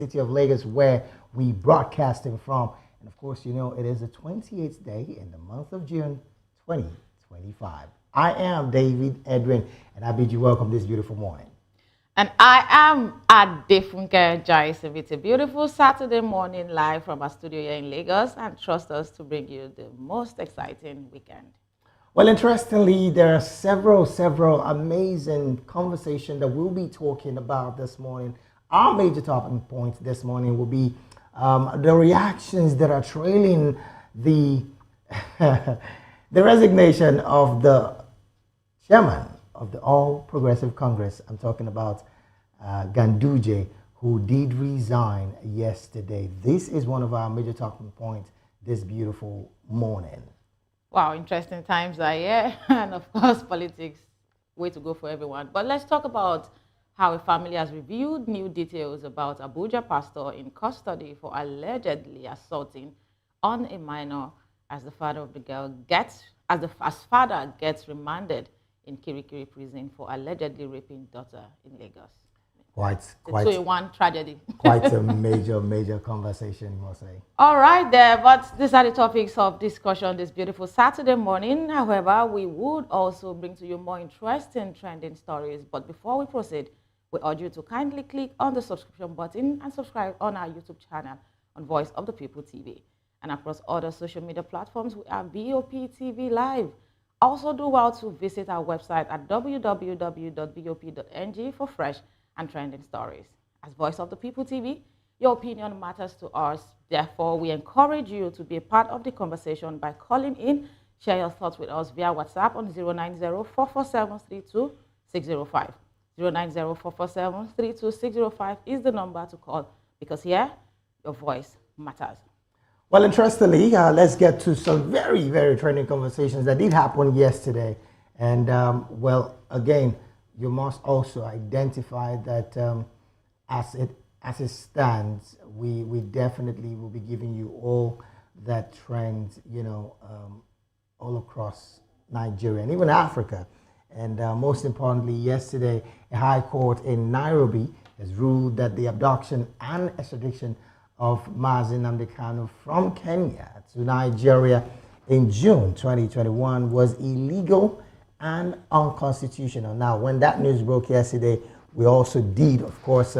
city of Lagos, where we broadcasting from. And of course, you know, it is the 28th day in the month of June 2025. I am David Edwin, and I bid you welcome this beautiful morning. And I am Adefunke Jaisem. It's a beautiful Saturday morning live from our studio here in Lagos, and trust us to bring you the most exciting weekend. Well, interestingly, there are several amazing conversations that we'll be talking about this morning. Our major talking points this morning will be the reactions that are trailing the the resignation of the chairman of the All Progressive Congress. I'm talking about Ganduje, who did resign yesterday. This is one of our major talking points this beautiful morning. Wow, interesting times are here, and of course, politics, way to go for everyone. But let's talk about how a family has revealed new details about Abuja pastor in custody for allegedly assaulting on a minor as the father of the girl as father gets remanded in Kirikiri prison for allegedly raping daughter in Lagos. Quite, 2-in-1 tragedy. quite a major conversation, you must say. All right, there. But these are the topics of discussion this beautiful Saturday morning. However, we would also bring to you more interesting trending stories. But before we proceed, we urge you to kindly click on the subscription button and subscribe on our YouTube channel on Voice of the People TV. And across other social media platforms, we are VOP TV Live. Also do well to visit our website at www.vop.ng for fresh and trending stories. As Voice of the People TV, your opinion matters to us. Therefore, we encourage you to be a part of the conversation by calling in, share your thoughts with us via WhatsApp on 090-447-32605. 090-447-32605 is the number to call because here, your voice matters. Well, interestingly, let's get to some very trending conversations that did happen yesterday. And, well, again, you must also identify that as it stands, we definitely will be giving you all that trend, you know, all across Nigeria and even Africa. And most importantly, yesterday, a high court in Nairobi has ruled that the abduction and extradition of Nnamdi Kanu from Kenya to Nigeria in June 2021 was illegal and unconstitutional. Now, when that news broke yesterday, we also did, of course,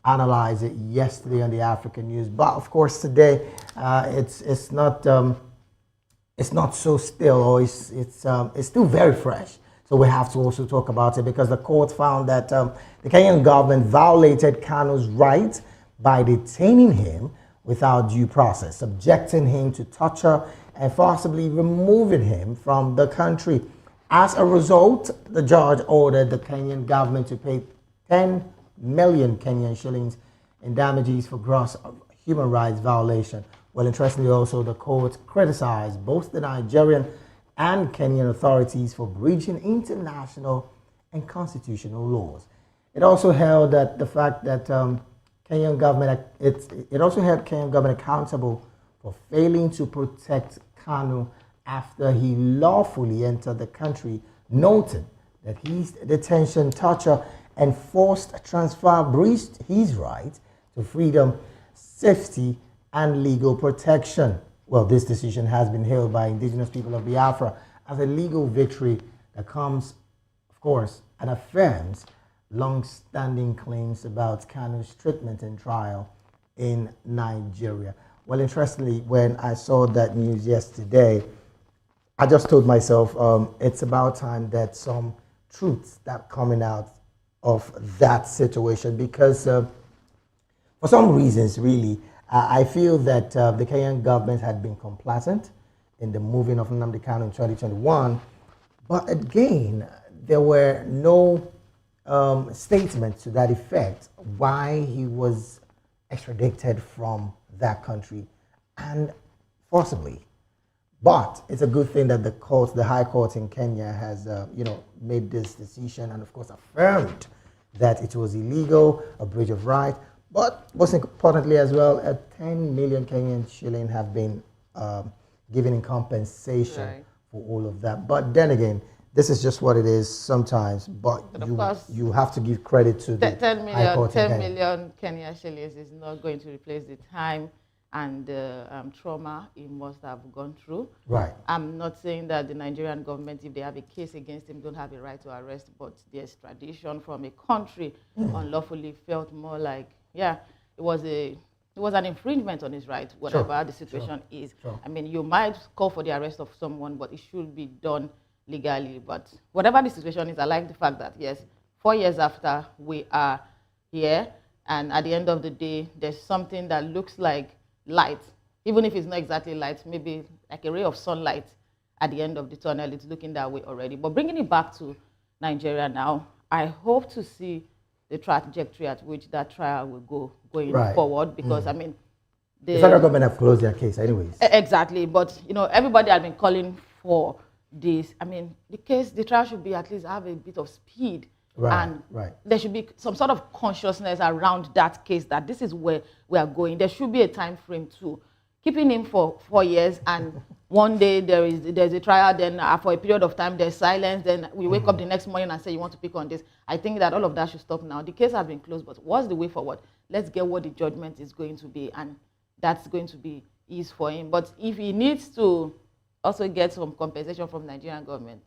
analyze it yesterday on the African news. But of course, today it's not so still, or it's still very fresh. So we have to also talk about it because the court found that the Kenyan government violated Kanu's rights by detaining him without due process, subjecting him to torture, and forcibly removing him from the country. As a result, the judge ordered the Kenyan government to pay 10 million Kenyan shillings in damages for gross human rights violation. Well, interestingly, also the court criticized both the Nigerian and Kenyan authorities for breaching international and constitutional laws. It also held that the fact that Kenyan government it also held Kenyan government accountable for failing to protect Kanu after he lawfully entered the country, noting that his detention, torture, and forced transfer breached his right to freedom, safety, and legal protection. Well, this decision has been hailed by indigenous people of Biafra as a legal victory that comes, of course, and affirms long-standing claims about Kanu's treatment and trial in Nigeria. Well, interestingly, when I saw that news yesterday, I just told myself it's about time that some truths start coming out of that situation because for some reasons, really, I feel that the Kenyan government had been complacent in the moving of Nnamdi Kanu in 2021, but again, there were no statements to that effect why he was extradited from that country and forcibly. But it's a good thing that the High Court in Kenya has, made this decision and, of course, affirmed that it was illegal, a breach of right. But most importantly as well, a 10 million Kenyan shilling have been given in compensation for all of that. But then again, this is just what it is sometimes, but Of course, you have to give credit to the 10 High million, Court in 10 Kenya. million Kenya shillings is not going to replace the time and the trauma he must have gone through. Right. I'm not saying that the Nigerian government, if they have a case against him, don't have a right to arrest, but the extradition from a country unlawfully felt more like, yeah, it was an infringement on his right, whatever the situation is. Sure. I mean, you might call for the arrest of someone, but it should be done legally. But whatever the situation is, I like the fact that, yes, 4 years after, we are here, and at the end of the day, there's something that looks like light, even if it's not exactly light, maybe like a ray of sunlight at the end of the tunnel. It's looking that way already. But bringing it back to Nigeria now, I hope to see the trajectory at which that trial will go going forward, because I mean, the federal government have closed their case anyways. Exactly, but you know, everybody has been calling for this. I mean, the trial should be at least have a bit of speed. And there should be some sort of consciousness around that case, that this is where we are going. There should be a time frame too. Keeping him for 4 years, and one day there's a trial, then for a period of time there's silence, then we wake up the next morning and say you want to pick on this. I think that all of that should stop now. The case has been closed, but what's the way forward? Let's get what the judgment is going to be, and that's going to be ease for him. But if he needs to also get some compensation from Nigerian government,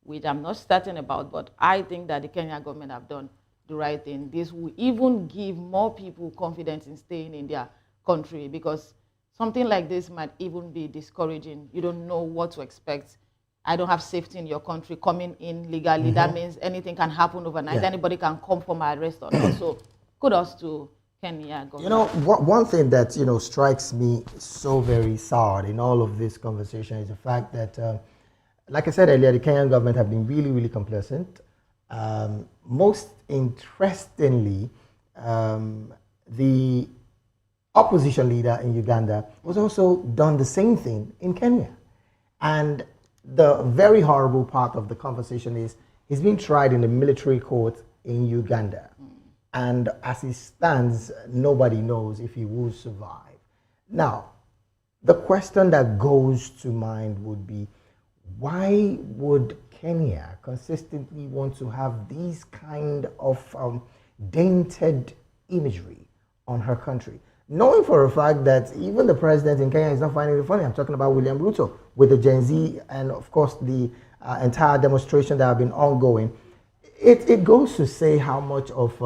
which I'm not certain about, but I think that the Kenyan government have done the right thing. This will even give more people confidence in staying in their country, because something like this might even be discouraging. You don't know what to expect. I don't have safety in your country coming in legally. That means anything can happen overnight. Anybody can come for my arrest or not. So kudos to Kenya government. You know, one thing that, you know, strikes me so very sad in all of this conversation is the fact that, like I said earlier, the Kenyan government have been really, really complacent. Most interestingly, the opposition leader in Uganda was also done the same thing in Kenya. And the very horrible part of the conversation is he's being tried in the military court in Uganda. And as it stands, nobody knows if he will survive. Now, the question that goes to mind would be, why would Kenya consistently want to have these kind of dented imagery on her country? Knowing for a fact that even the president in Kenya is not finding it funny. I'm talking about William Ruto with the Gen Z and, of course, the entire demonstration that have been ongoing. It goes to say how much of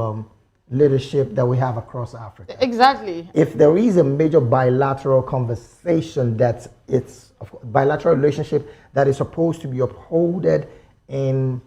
leadership that we have across Africa. Exactly. If there is a major bilateral conversation that it's a bilateral relationship that is supposed to be upholded in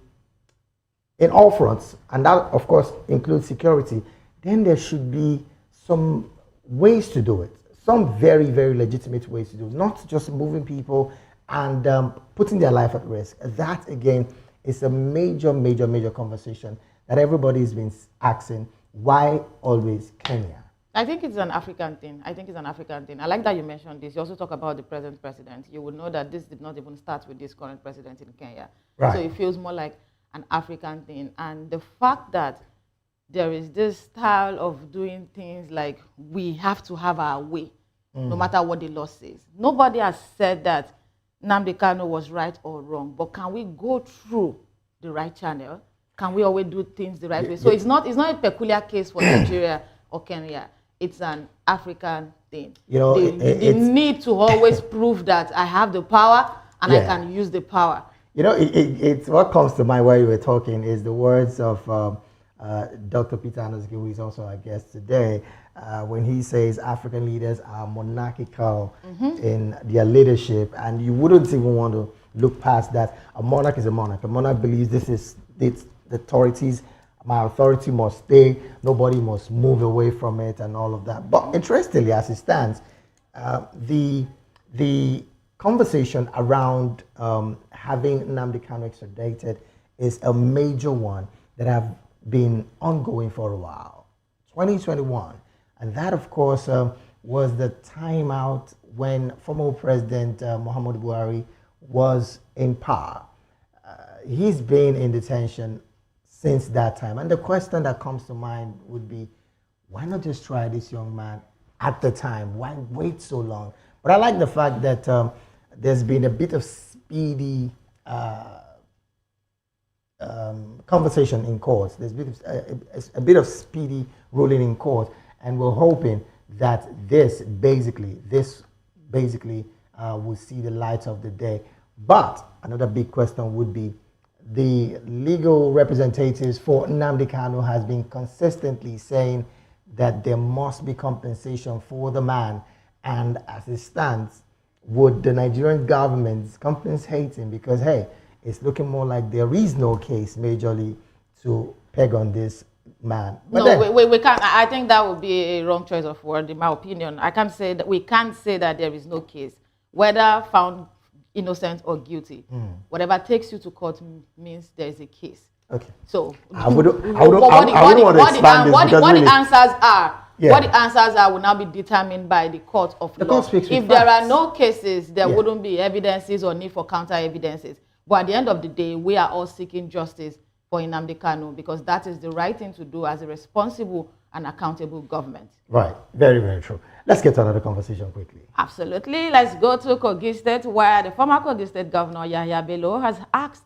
all fronts, and that of course includes security, then there should be some ways to do it, some very, very legitimate ways to do it, not just moving people and putting their life at risk. That again is a major, major, major conversation that everybody's been asking. Why always Kenya? I think it's an African thing. I like that you mentioned this. You also talk about the present president. You will know that this did not even start with this current president in Kenya. Right. So it feels more like an African thing. And the fact that there is this style of doing things like we have to have our way, no matter what the law says. Nobody has said that Nnamdi Kanu was right or wrong, but can we go through the right channel? Can we always do things the right way? So it's not a peculiar case for Nigeria or Kenya. It's an African thing. You know, the need to always prove that I have the power and I can use the power. You know, it's what comes to mind while you were talking is the words of Dr. Peter Anosike, who is also our guest today, when he says African leaders are monarchical in their leadership, and you wouldn't even want to look past that. A monarch is a monarch. A monarch believes this is the authorities. My authority must stay. Nobody must move away from it, and all of that. But interestingly, as it stands, the conversation around having Nnamdi Kanu extradited is a major one that have been ongoing for a while. 2021, and that, of course, was the time out when former President Muhammadu Buhari was in power. He's been in detention since that time. And the question that comes to mind would be, why not just try this young man at the time? Why wait so long? But I like the fact that there's been a bit of speedy conversation in court. There's a bit of speedy ruling in court, and we're hoping that this basically will see the light of the day. But another big question would be the legal representatives for Nnamdi Kanu has been consistently saying that there must be compensation for the man, and as it stands, would the Nigerian government compensate him? Because hey, it's looking more like there is no case majorly to peg on this man. But no, we can't. I think that would be a wrong choice of word, in my opinion. I can't say that we can't say that there is no case, whether found innocent or guilty. Whatever takes you to court means there is a case. Okay. So what the answers are. Yeah. What the answers are will now be determined by the court of law. If there are no cases, there wouldn't be evidences or need for counter evidences. But at the end of the day, we are all seeking justice for Nnamdi Kanu because that is the right thing to do as a responsible and accountable government. Right. Very, very true. Let's get to another conversation quickly. Absolutely. Let's go to Kogi State, where the former Kogi State Governor Yahaya Bello has asked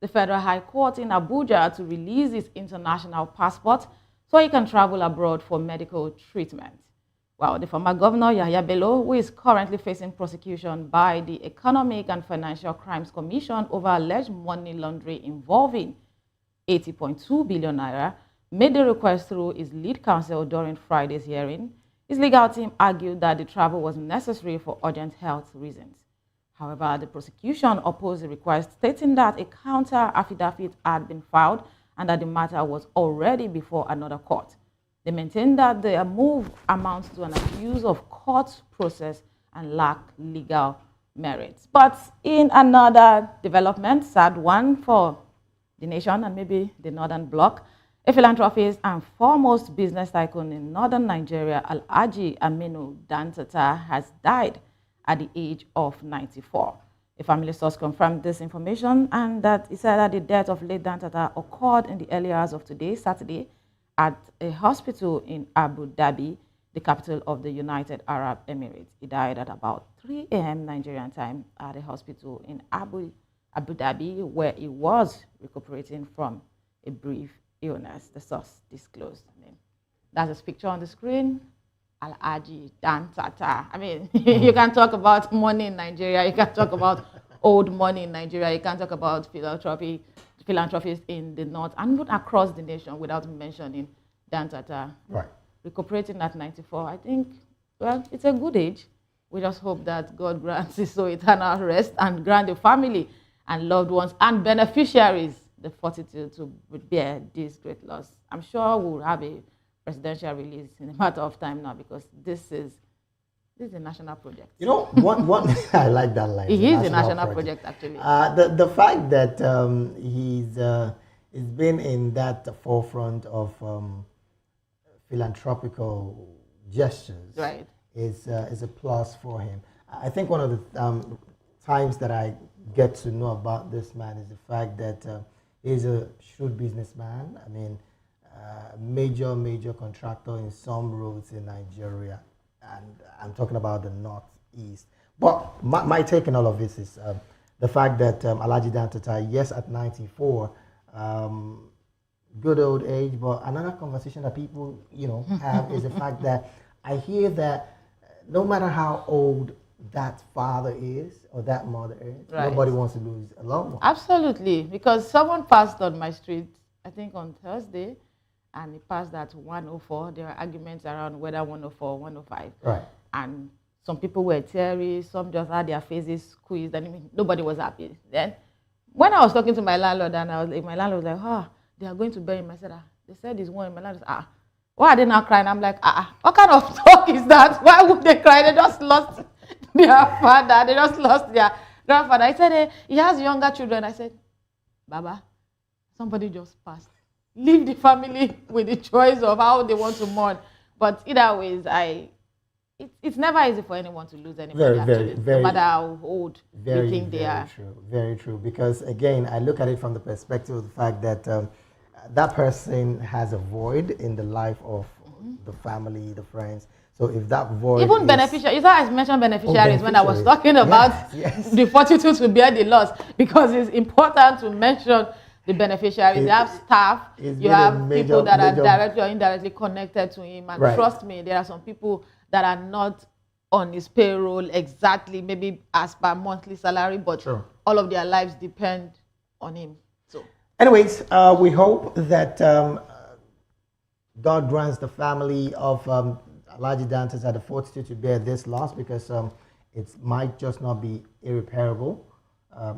the Federal High Court in Abuja to release his international passport so he can travel abroad for medical treatment. Well, the former governor, Yahaya Bello, who is currently facing prosecution by the Economic and Financial Crimes Commission over alleged money laundering involving 80.2 billion naira, made the request through his lead counsel during Friday's hearing. His legal team argued that the travel was necessary for urgent health reasons. However, the prosecution opposed the request, stating that a counter affidavit had been filed and that the matter was already before another court. They maintained that the move amounts to an abuse of court process and lack legal merits. But in another development, sad one for the nation and maybe the Northern Bloc, a philanthropist and foremost business tycoon in northern Nigeria, Alhaji Aminu Dantata, has died at the age of 94. A family source confirmed this information and that it said that the death of late Dantata occurred in the early hours of today, Saturday, at a hospital in Abu Dhabi, the capital of the United Arab Emirates. He died at about 3 a.m. Nigerian time at a hospital in Abu Dhabi, where he was recuperating from a brief illness. The source disclosed the name. That's his picture on the screen. Alhaji Dantata. I mean, you can talk about money in Nigeria. You can talk about old money in Nigeria. You can talk about philanthropists in the north and even across the nation without mentioning Dantata. Right. Recuperating at 94, I think, well, it's a good age. We just hope that God grants his soul eternal rest and grant the family and loved ones and beneficiaries the fortitude to bear this great loss. I'm sure we'll have a presidential release in a matter of time now because this is a national project. You know, one I like that line. It is a national project actually. The fact that he's been in that forefront of philanthropical gestures, right, is a plus for him. I think one of the times that I get to know about this man is the fact that he's a shrewd businessman. I mean, major contractor in some roads in Nigeria, and I'm talking about the northeast. But my take on all of this is the fact that Alhaji Dantata, yes, at 94, good old age, but another conversation that people, have is the fact that I hear that no matter how old that father is or that mother is, right, nobody wants to lose a loved one. Absolutely, because someone passed on my street, I think on Thursday, and he passed at 104. There were arguments around whether 104 or 105. Right. And some people were teary, some just had their faces squeezed, and nobody was happy. Then, when I was talking to my landlord, and my landlord was like, they are going to bury him. I said, they said he's one. My landlord said, why are they not crying? I'm like, what kind of talk is that? Why would they cry? They just lost their father. They just lost their grandfather. I said, he has younger children. I said, Baba, somebody just passed. Leave the family with the choice of how they want to mourn. But either ways, it's never easy for anyone to lose anybody, no matter how old they think they are. Very true. Because again, I look at it from the perspective of the fact that that person has a void in the life of the family, the friends. So if that void even beneficiaries, you saw I mentioned beneficiaries when I was talking about the fortitude to bear the loss, because it's important to mention the beneficiaries, they have staff, you have people that are directly or indirectly connected to him. And trust me, there are some people that are not on his payroll exactly, maybe as per monthly salary, but all of their lives depend on him. So, anyways, we hope that God grants the family of Alhaji Dantata the fortitude to bear this loss, because it might just not be irreparable,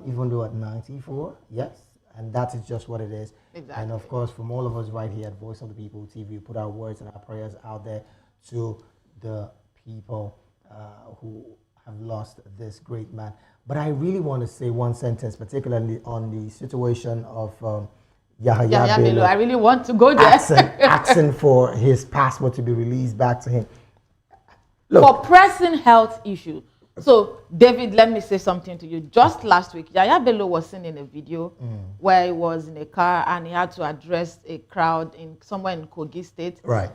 even though at 94, yes, and that is just what it is. Exactly. And of course, from all of us right here at Voice of the People TV, we put our words and our prayers out there to the people who have lost this great man. But I really want to say one sentence, particularly on the situation of Yahaya Bello. I really want to go there. Asking for his passport to be released back to him. Look, for pressing health issue. So, David, let me say something to you. Just last week, Yahaya Bello was seen in a video where he was in a car and he had to address a crowd somewhere in Kogi State. Right.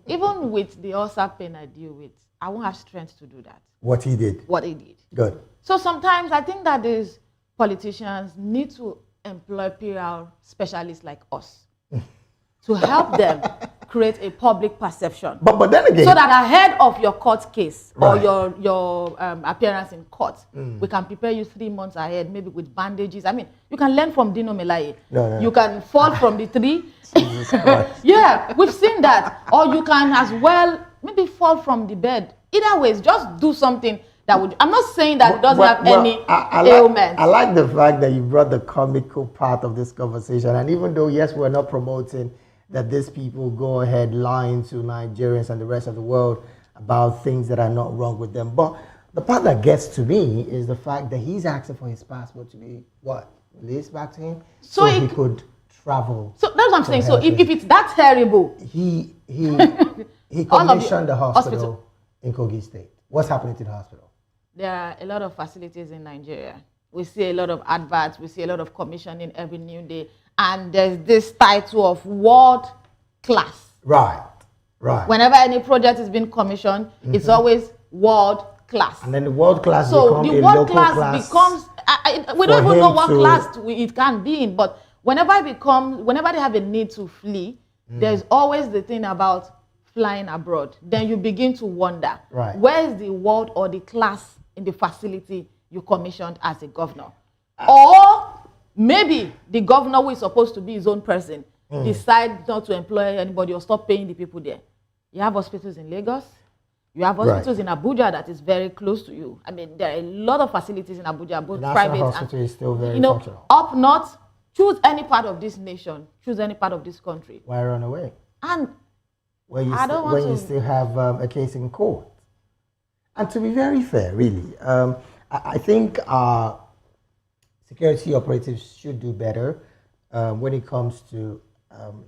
Even with the ulcer pain I deal with, I won't have strength to do that. What he did. What he did. Good. So sometimes I think that these politicians need to employ PR specialists like us to help them create a public perception. But then again, so that ahead of your court case or your appearance in court, we can prepare you 3 months ahead, maybe with bandages. I mean, you can learn from Dino Melaye. No. You can fall from the tree. Jesus Christ. Yeah, we've seen that. Or you can as well maybe fall from the bed. Either ways, just do something that would. I'm not saying that it doesn't have any ailment. I like the fact that you brought the comical part of this conversation. And even though, yes, we're not promoting that these people go ahead lying to Nigerians and the rest of the world about things that are not wrong with them. But the part that gets to me is the fact that he's asking for his passport to be, released back to him so he could travel. So that's what I'm saying. So if it's that terrible. He commissioned the hospital in Kogi State. What's happening to the hospital? There are a lot of facilities in Nigeria. We see a lot of adverts. We see a lot of commissioning every new day. And there's this title of world class. Right. Whenever any project is being commissioned, it's always world class. And then the world class becomes a local class. We don't even know what class it can be in, but whenever they have a need to flee, there's always the thing about flying abroad. Then you begin to wonder, where is the world or the class in the facility you commissioned as a governor? Or maybe the governor, who is supposed to be his own person, decide not to employ anybody or stop paying the people there. You have hospitals in Lagos. You have hospitals in Abuja that is very close to you. I mean, there are a lot of facilities in Abuja, both private hospital is still very functional. Up north, choose any part of this nation, choose any part of this country. Why run away? And when you still have a case in court. And to be very fair, really, I think our security operatives should do better when it comes to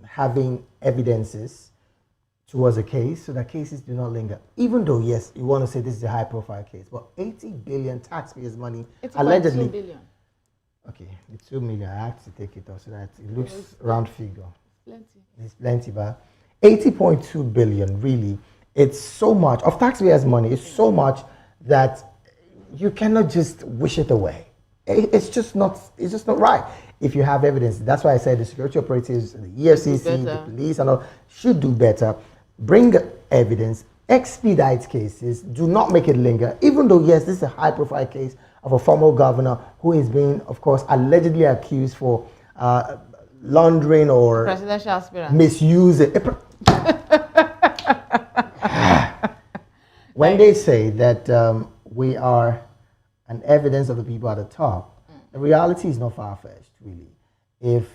having evidences towards a case so that cases do not linger. Even though, yes, you want to say this is a high-profile case, but 80 billion taxpayers' money allegedly. 2 billion. Okay, the 2 million, I have to take it off so that it looks round figure. It's plenty, but 80.2 billion, really, it's so much of taxpayers' money. It's so much that you cannot just wish it away. It's just not right. If you have evidence, that's why I said the security operatives, the EFCC, the police, and all should do better. Bring evidence, expedite cases, do not make it linger. Even though, yes, this is a high-profile case of a former governor who is being, of course, allegedly accused for laundering or presidential aspirant misusing. When they say that we are an evidence of the people at the top, the reality is not far-fetched, really. If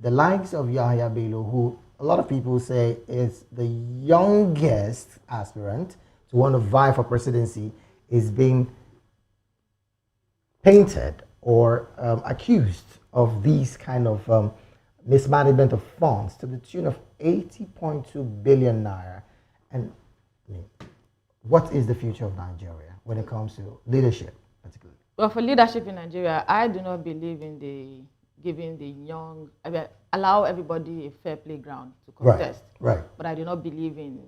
the likes of Yahaya Bello, who a lot of people say is the youngest aspirant to want to vie for presidency, is being painted or accused of these kind of mismanagement of funds to the tune of 80.2 billion naira. And I mean, what is the future of Nigeria when it comes to leadership, particularly? Well, for leadership in Nigeria, I do not believe in giving the young, allow everybody a fair playground to contest. Right. But I do not believe in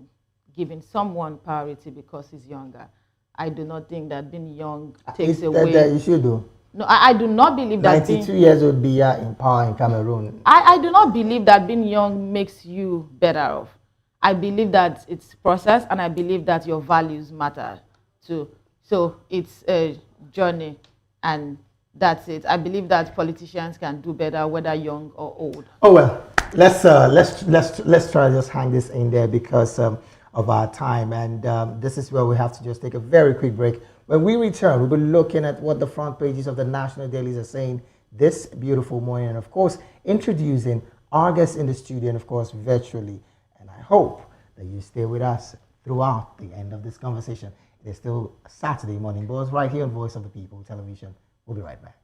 giving someone priority because he's younger. I do not think that being young takes away. You should do. No, I do not believe that 92 years old Biya in power in Cameroon. I do not believe that being young makes you better off. I believe that it's process, and I believe that your values matter too. So it's a journey, and that's it. I believe that politicians can do better whether young or old. Oh well, let's try to just hang this in there because of our time, and this is where we have to just take a very quick break. When we return, we'll be looking at what the front pages of the national dailies are saying this beautiful morning, and of course, introducing our guests in the studio, and of course, virtually. And I hope that you stay with us throughout the end of this conversation. It is still Saturday morning, boys, right here on Voice of the People Television. We'll be right back.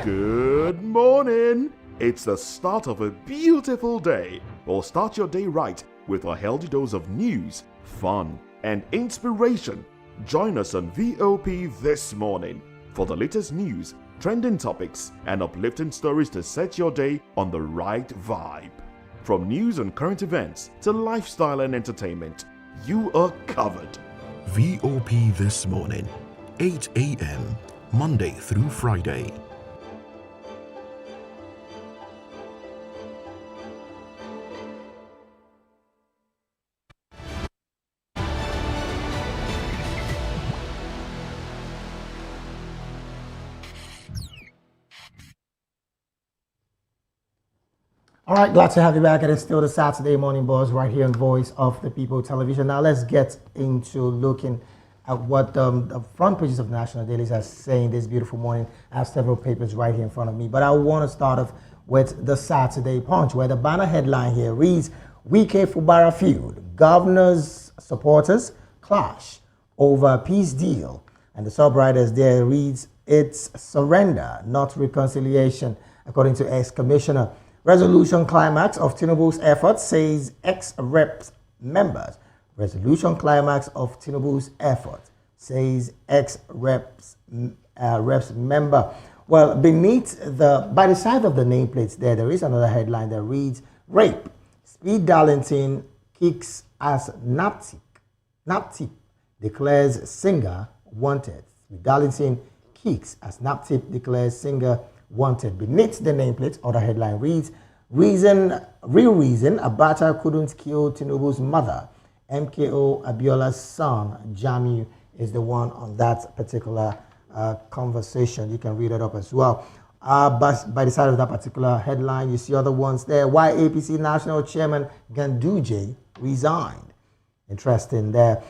Good morning. It's the start of a beautiful day. Or start your day right with a healthy dose of news, fun, and inspiration. Join us on VOP this morning for the latest news, trending topics, and uplifting stories to set your day on the right vibe. From news and current events to lifestyle and entertainment, you are covered. VOP This Morning, 8 a.m., Monday through Friday. All right, glad to have you back. It is still the Saturday morning buzz right here on Voice of the People Television. Now let's get into looking at what the front pages of national dailies are saying this beautiful morning. I have several papers right here in front of me, but I want to start off with the Saturday Punch, where the banner headline here reads, Wike Fubara feud, governors' supporters clash over peace deal. And the sub-writers there reads, it's surrender, not reconciliation, according to ex-commissioner. Resolution climax of Tinubu's efforts, says ex-reps members. Resolution climax of Tinubu's effort, says ex-reps reps member. Well, by the side of the nameplates there is another headline that reads, Rape, Speed Darlington kicks as Naptip declares singer wanted. Speed Darlington kicks as Naptip declares singer wanted. Beneath the nameplate, other headline reads, real reason Abata couldn't kill Tinubu's mother. MKO Abiola's son, Jamiu, is the one on that particular conversation. You can read it up as well. But by the side of that particular headline, you see other ones there. Why APC National Chairman Ganduje resigned. Interesting there.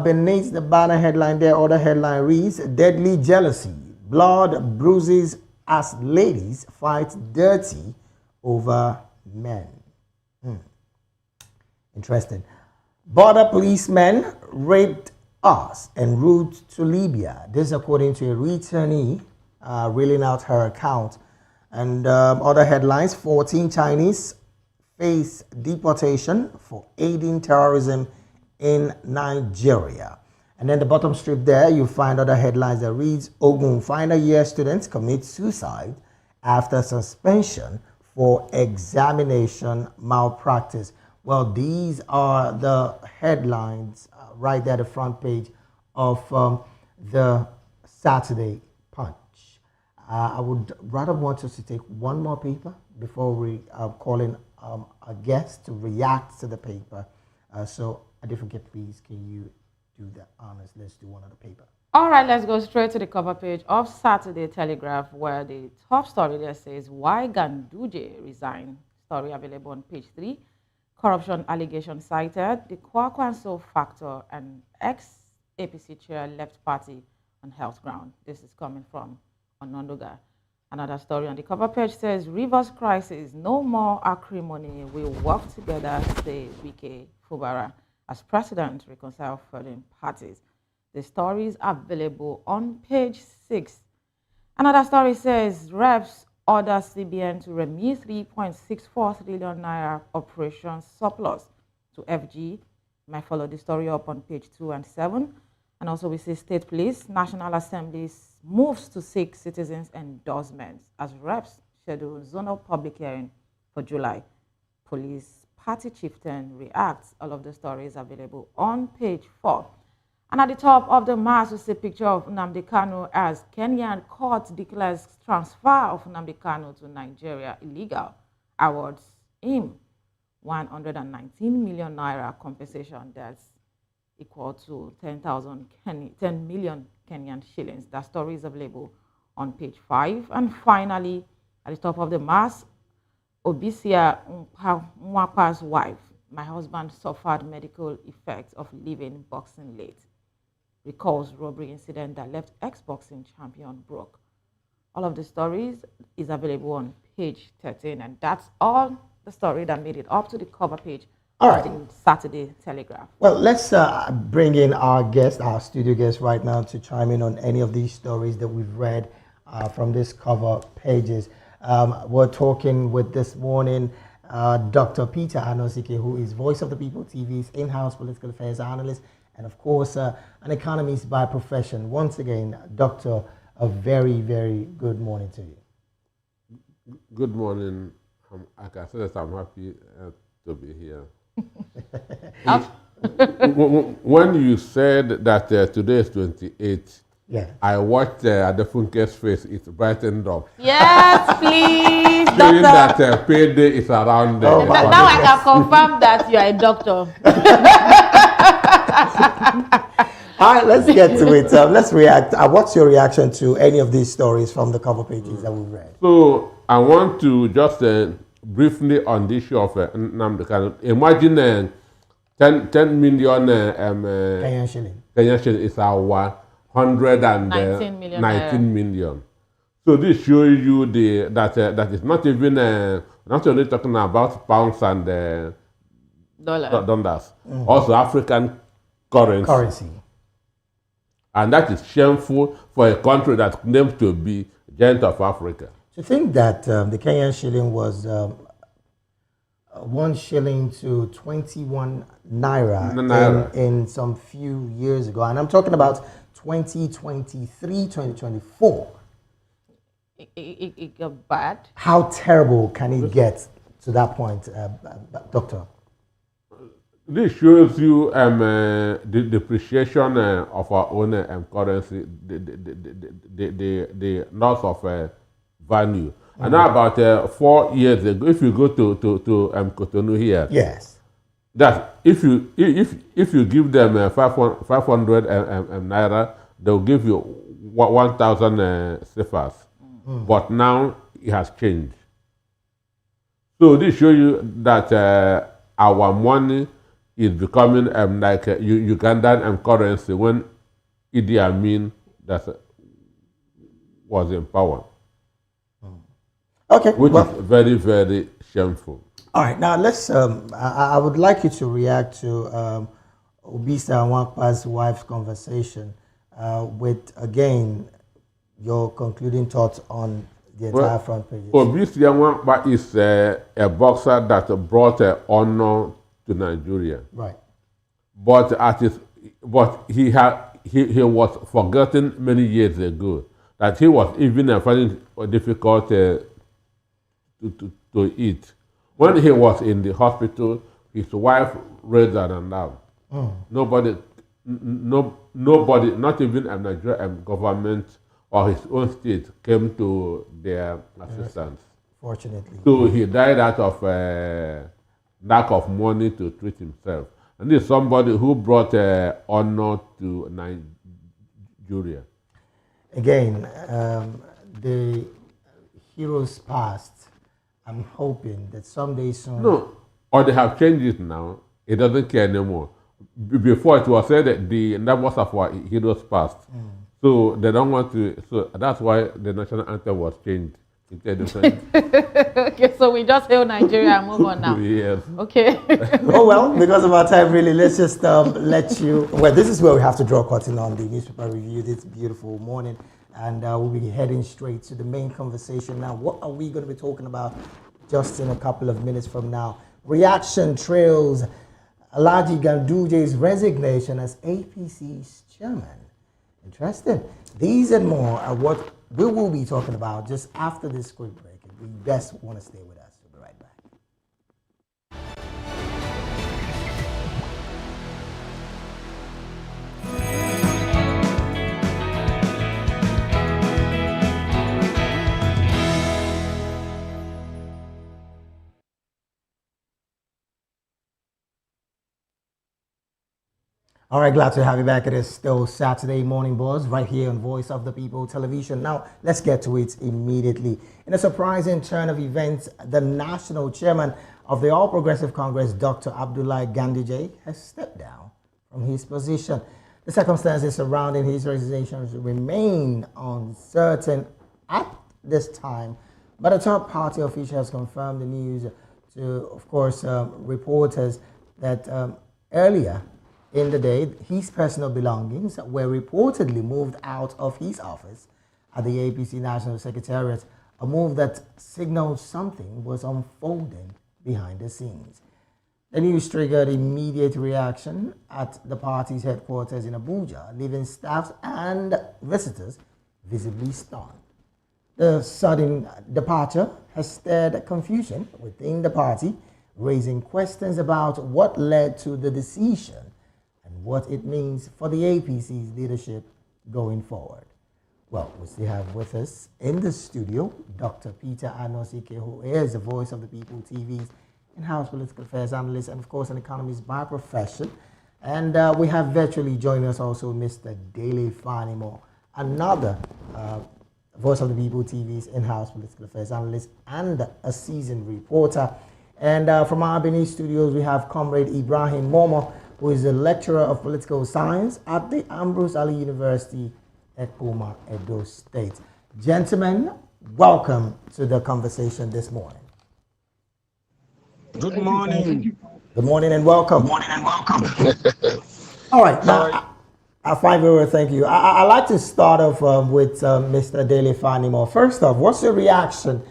Beneath the banner headline there, other headline reads, deadly jealousy. Blood bruises as ladies fight dirty over men. Interesting. Border policemen raped us en route to Libya. This according to a returnee reeling out her account. And other headlines, 14 Chinese face deportation for aiding terrorism in Nigeria. And then the bottom strip there, you find other headlines that reads, Ogun final year students commit suicide after suspension for examination malpractice. Well, these are the headlines right there, the front page of the Saturday Punch. I would rather want us to take one more paper before we call in a guest to react to the paper. So, a different please, can you do the honors? Let's do one other paper. All right, let's go straight to the cover page of Saturday Telegraph, where the top story there says, Why Ganduje resigned. Story available on page 3. Corruption allegation cited, the Kwakwaso factor, and ex-APC chair left party on health ground. This is coming from Onondoga. Another story on the cover page says, Rivers crisis, no more acrimony, we'll work together, say Wike Fubara, as president reconcile falling parties. The story is available on page 6. Another story says reps order CBN to remit 3.64 trillion naira operation surplus to FG. Might follow the story up on page 2 and 7. And also we see State Police, National Assembly's moves to seek citizens' endorsements as reps schedule zonal public hearing for July. Police party chieftain reacts. All of the stories available on page 4. And at the top of the mass, we see a picture of Nnamdi Kanu as Kenyan court declares transfer of Nnamdi Kanu to Nigeria illegal, awards him 119 million naira compensation. That's equal to 10 million Kenyan shillings. That story is available on page 5. And finally, at the top of the mass, Obisia Mwakwa's wife. My husband suffered medical effects of leaving boxing late. Recalls robbery incident that left ex-boxing champion broke. All of the stories is available on page 13, and that's all the story that made it up to the cover page of the Saturday Telegraph. Well, let's bring in our guest, our studio guest right now to chime in on any of these stories that we've read from these cover pages. We're talking with this morning Dr. Peter Anosike, who is Voice of the People TV's in-house political affairs analyst, and of course, an economist by profession. Once again, Doctor, a very, very good morning to you. Good morning. I can say that I'm happy to be here. When you said that today is 28, yeah, I watched Adefunke's face, it brightened up. Yes, please, Showing doctor. that payday is around there. Now I can confirm that you are a doctor. All right, let's get to it. Let's react. What's your reaction to any of these stories from the cover pages that we've read? So I want to just briefly on the issue of Nnamdi Kanu. Imagine 10 million Kenyan shilling. Kenyan shilling is our 119 million. So this shows you that it's not even not only talking about pounds and dollars, also African currency. And that is shameful for a country that claims to be giant of Africa. To think that the Kenyan shilling was 1 shilling to 21 naira, in some few years ago. And I'm talking about 2023, 2024. It got bad. How terrible can it get to that point, Doctor? This shows you the depreciation of our own currency, the loss of value. And now about 4 years ago, if you go to Cotonou here, yes, that if you give them 500 naira, they'll give you 1,000 cefas. But now it has changed. So this shows you that our money is becoming like Ugandan currency when Idi Amin was in power. Okay, which is very, very shameful. All right, now let's. I would like you to react to Obisa Nwakpa's wife's conversation with, again, your concluding thoughts on the entire front page. Obisa Nwakpa is a boxer that brought honor to Nigeria. Right. But he was forgotten many years ago. That he was even finding it difficult to eat. When he was in the hospital, his wife raised an alarm. Nobody, not even a Nigerian government or his own state came to their assistance. Fortunately. So he died out of lack of money to treat himself. And this is somebody who brought honor to Nigeria. Again, the heroes past, I'm hoping that someday soon... No, or they have changed it now. It doesn't care anymore. Before it was said that the numbers of our heroes past. So they don't want to... So that's why the national anthem was changed It's a different. Okay, so we just hail Nigeria and move on now. Yes. Okay. Oh, well, because of our time, really, let's just let you. Well, this is where we have to draw curtain on the newspaper review this beautiful morning. And we'll be heading straight to the main conversation now. What are we going to be talking about just in a couple of minutes from now? Reaction trails Alhaji Ganduje's resignation as APC's chairman. Interesting. These and more are what we will be talking about just after this quick break. You best want to stay with us. We'll be right back. All right, glad to have you back. It is still Saturday Morning Buzz right here on Voice of the People Television. Now, let's get to it immediately. In a surprising turn of events, the national chairman of the All Progressive Congress, Dr. Abdullahi Ganduje, has stepped down from his position. The circumstances surrounding his resignation remain uncertain at this time, but a top party official has confirmed the news to, of course, reporters that earlier in the day, his personal belongings were reportedly moved out of his office at the APC National Secretariat, a move that signaled something was unfolding behind the scenes. The news triggered immediate reaction at the party's headquarters in Abuja, leaving staff and visitors visibly stunned. The sudden departure has stirred confusion within the party, raising questions about what led to the decision and what it means for the APC's leadership going forward. Well, we still have with us in the studio Dr. Peter Anosike, who is the Voice of the People TV's in-house political affairs analyst and, of course, an economist by profession. And we have virtually joining us also Mr. Dele Fanimo, another Voice of the People TV's in-house political affairs analyst and a seasoned reporter. And from our Benin studios, we have Comrade Ibrahim Momo, who is a lecturer of political science at the Ambrose Ali University, Ekpoma, Edo State. Gentlemen, welcome to the conversation this morning. Good morning. Good morning and welcome. Good morning and welcome. All right, now, I find very well, thank you. I'd like to start off with Mr. Dele Fanimo. First off, what's your reaction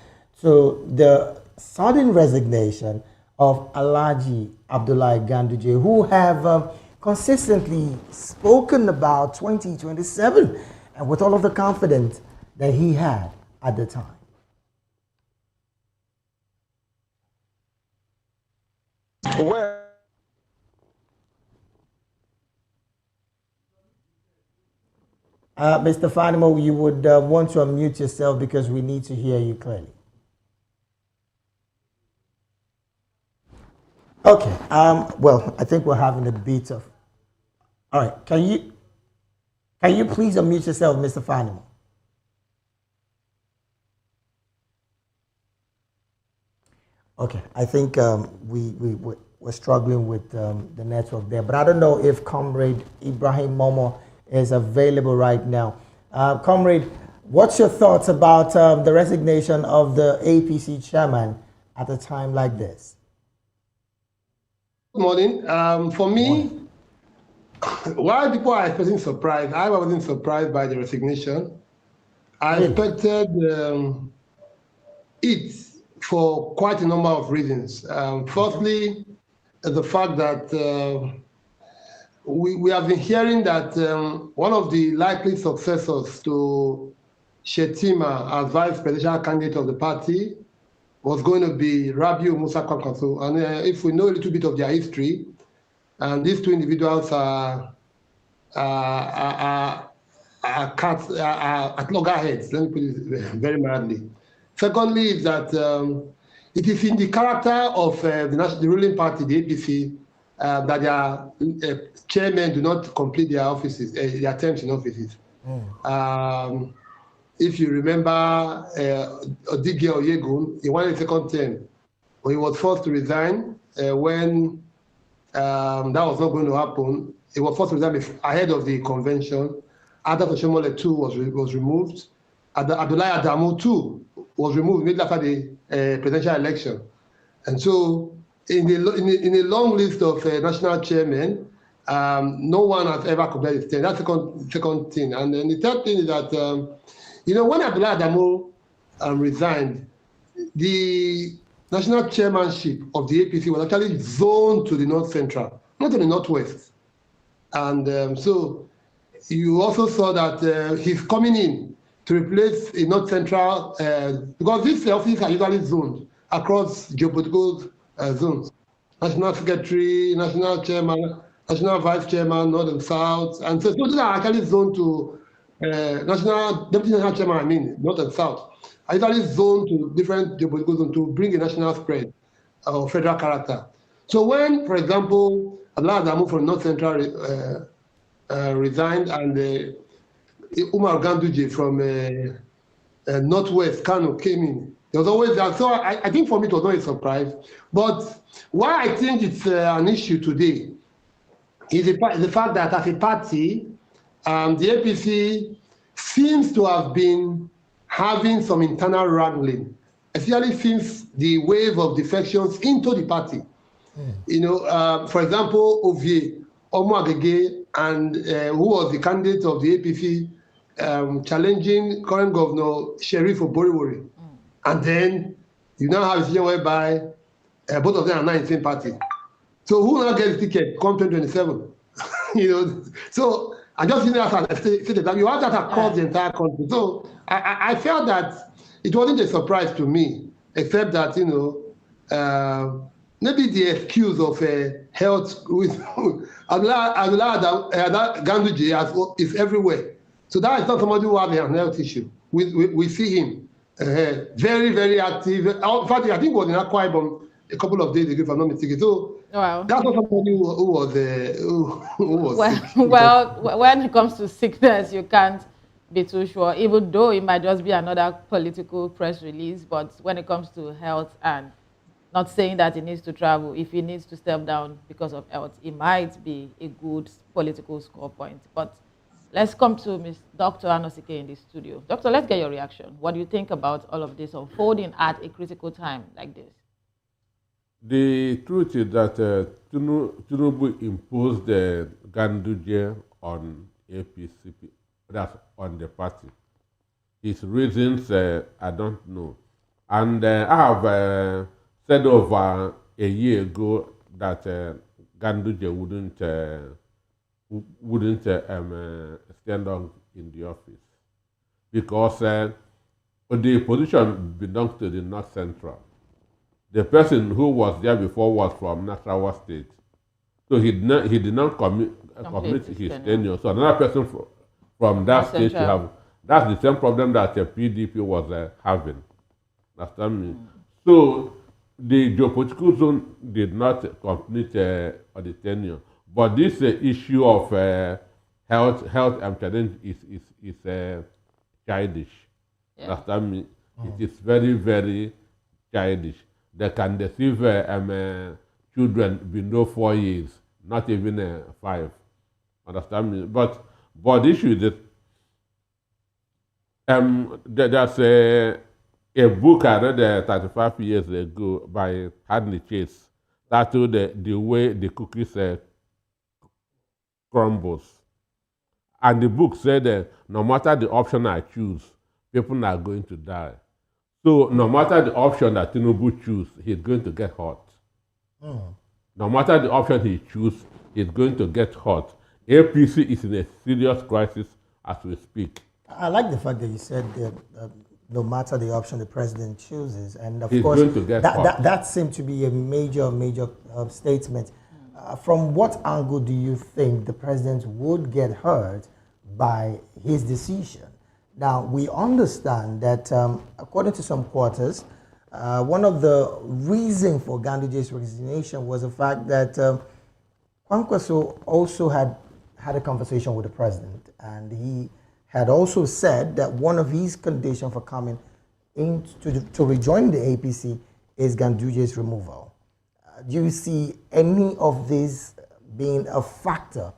to the sudden resignation of Alhaji Abdullahi Ganduje, who have consistently spoken about 2027 and with all of the confidence that he had at the time? Well, Mr. Fanimo, you would want to unmute yourself because we need to hear you clearly. Okay. Well, I think we're having a bit of. All right. Can you please unmute yourself, Mr. Fanimo? Okay. I think we're struggling with the network there, but I don't know if Comrade Ibrahim Momo is available right now. Comrade, what's your thoughts about the resignation of the APC chairman at a time like this? Good morning. For me, while people are expressing surprise, I wasn't surprised by the resignation. I expected it for quite a number of reasons. Firstly, the fact that we have been hearing that one of the likely successors to Shettima as vice presidential candidate of the party was going to be Rabiu Musa Kwakwaso. And if we know a little bit of their history, and these two individuals are loggerheads, let me put it very mildly. Secondly, is that it is in the character of the ruling party, the APC, that their chairmen do not complete their offices, their terms in offices. If you remember, Odige Oyegun, he wanted a second term, but he was forced to resign when that was not going to happen. He was forced to resign ahead of the convention. Ada Toshomole too was removed. Abdullahi Adamu too was removed immediately after the presidential election. And so in a long list of national chairmen, no one has ever completed his term. That's the second thing. And then the third thing is that, when Abdullah Adamu resigned, the national chairmanship of the APC was actually zoned to the North Central, not to the Northwest. And so you also saw that he's coming in to replace a North Central, because these offices are usually zoned across geopolitical zones. National Secretary, National Chairman, National Vice Chairman, North and South. And so those are actually zoned to Deputy National Chairman, North and South. Are usually zoned to different geopolitical zones to bring a national spread or federal character. So when, for example, Abdullah Adamu from North Central resigned and Umar Ganduje from Northwest Kanu came in, there was always that. So I think for me it was not a surprise. But why I think it's an issue today is the fact that as a party, the APC seems to have been having some internal wrangling, especially since the wave of defections into the party. For example, Ovie Omoagege, and who was the candidate of the APC challenging current governor Sheriff Oboriwori. And then you now have a situation whereby both of them are now in the same party. So who now gets the ticket come 2027? So I just think that you have that across the entire country. So I felt that it wasn't a surprise to me, except that maybe the excuse of health with Abdullah Ganduje is everywhere. So that is not somebody who has a health issue. We see him very, very active. In fact, I think he was in Akwa Ibom a couple of days ago, if I'm not mistaken. So wow. That's not somebody who was well, sick. well, when it comes to sickness, you can't be too sure, even though it might just be another political press release. But when it comes to health, and not saying that he needs to travel, if he needs to step down because of health, it might be a good political score point. But let's come to Ms. Dr. Anosike in the studio. Doctor, let's get your reaction. What do you think about all of this unfolding at a critical time like this? The truth is that Tinubu imposed the Ganduje on APC, that's on the party. His reasons, I don't know. And I have said over a year ago that Ganduje wouldn't stand on in the office because the position belongs to the North Central. The person who was there before was from Nasarawa State. So he did not complete his tenure. So another person from that state should have. That's the same problem that the PDP was having. Understand me? So the geopolitical zone did not complete the tenure. But this issue of health challenge is childish. Yeah. Understand me? It is very, very childish. They can deceive children below 4 years, not even 5. Understand me? But the issue is that there's a book I read 35 years ago by Hadley Chase titled The Way the Cookies Crumbles. And the book said no matter the option I choose, people are going to die. So no matter the option that Tinubu chooses, he's going to get hurt. No matter the option he chooses, he's going to get hurt. APC is in a serious crisis as we speak. I like the fact that you said that no matter the option the president chooses, and of he's course going to get hurt. That seemed to be a major statement. From what angle do you think the president would get hurt by his decision? Now, we understand that according to some quarters, one of the reasons for Ganduje's resignation was the fact that Kwakwaso also had a conversation with the president, and he had also said that one of his conditions for coming in to rejoin the APC is Ganduje's removal. Do you see any of this being a factor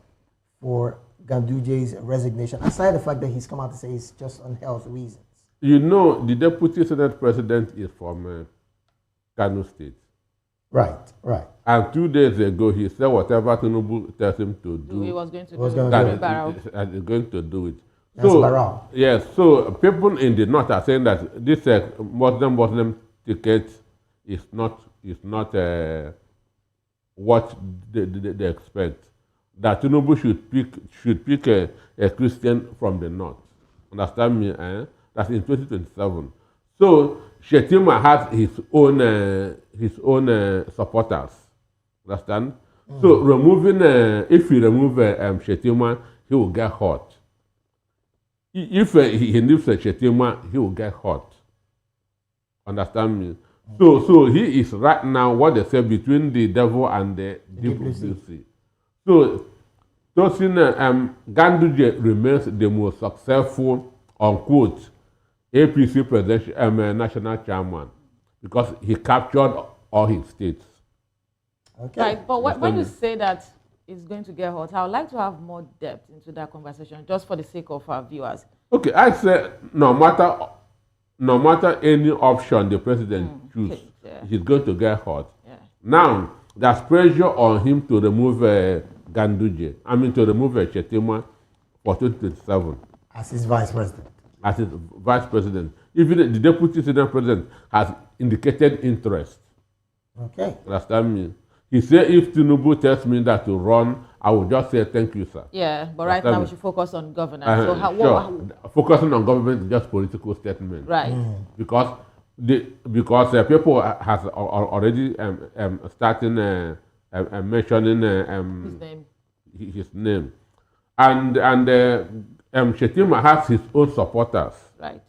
for Ganduje's resignation, aside the fact that he's come out to say it's just on health reasons? You know, the deputy Senate president is from Kano State. Right, right. And 2 days ago, he said whatever Tinubu tells him to do, He was going to Was do gonna it. do Very it. barrel. He's going to do it. That's Barrow. Yes, so people in the north are saying that this Muslim ticket is not what they expect. That Tinubu should pick a Christian from the north. Understand me? That's in 2027. So Shettima has his own supporters. Understand? So removing if you remove Shettima, he will get hot. If he leaves Shettima, he will get hot. Understand me? So he is right now what they say between the devil and the deep blue sea. So Ganduje remains the most successful, unquote, APC presidential national chairman because he captured all his states. Okay. Right, but when you say that it's going to get hot, I would like to have more depth into that conversation, just for the sake of our viewers. Okay, I say no matter any option the president chooses, he's going to get hot. Yeah. Now, there's pressure on him to remove Ganduje. To remove Shettima for 2027. As his vice president. As his vice president. Even the deputy senate president has indicated interest. Okay. Understand me? He said if Tinubu tells me that to run, I will just say thank you, sir. Yeah, but right now we should focus on governance. So Focusing on government is just political statement. Right. Because people has already starting mentioning his name, and Shettima has his own supporters. Right.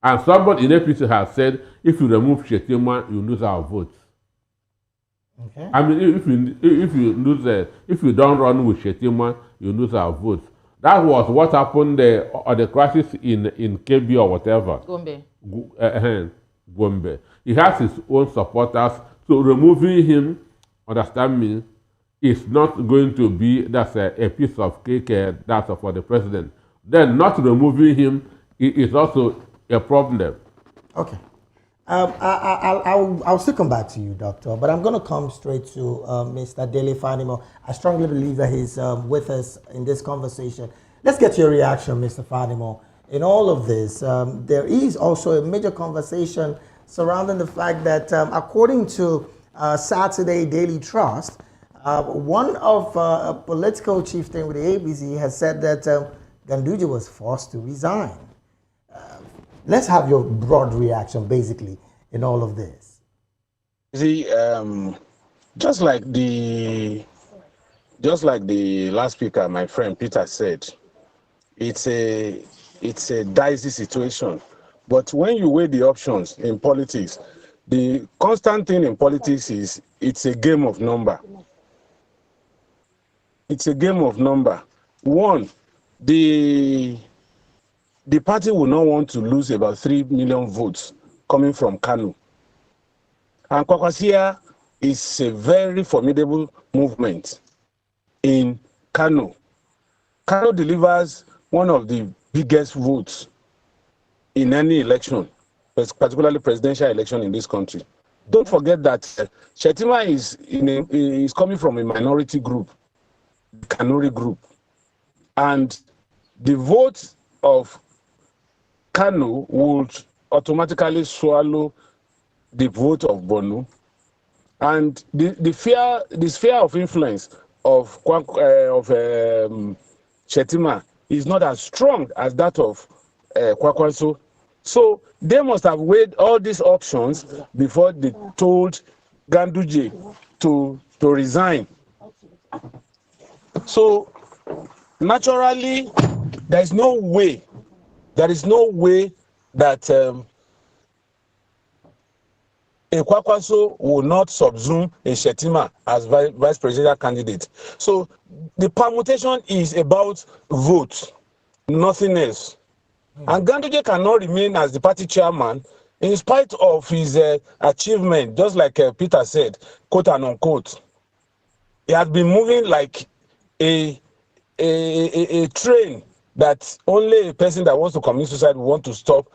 And somebody in APC has said, if you remove Shettima, you lose our votes. Okay. If you don't run with Shettima, you lose our votes. That was what happened on the crisis in KB or whatever. Gombe. He has his own supporters, so removing him, understand me, is not going to be that's a piece of cake that's for the president. Then not removing him is also a problem. Okay. I'll still come back to you, Doctor, but I'm going to come straight to Mr. Dele Fanimo. I strongly believe that he's with us in this conversation. Let's get your reaction, Mr. Fanimo. In all of this, there is also a major conversation surrounding the fact that according to Saturday Daily Trust, one of a political chieftain with the ABC has said that Ganduje was forced to resign. Let's have your broad reaction, basically, in all of this. See, just like the last speaker, my friend Peter said, it's a dicey situation. But when you weigh the options in politics, the constant thing in politics is it's a game of number. It's a game of number. One, the party will not want to lose about 3 million votes coming from Kanu. And Kwakwaso is a very formidable movement in Kanu. Kanu delivers one of the biggest votes in any election, particularly presidential election in this country. Don't forget that Shettima is coming from a minority group, the Kanuri group. And the vote of Kanu would automatically swallow the vote of Bonu, and the sphere of influence of Shettima is not as strong as that of Kwakwaso. So they must have weighed all these options before they told Ganduje to resign. So naturally, there is no way that a Kwakwaso will not subsume a Shettima as vice presidential candidate. So the permutation is about vote, nothing else. And Ganduje cannot remain as the party chairman in spite of his achievement, just like Peter said, quote and unquote. He has been moving like a train that only a person that wants to commit suicide will want to stop,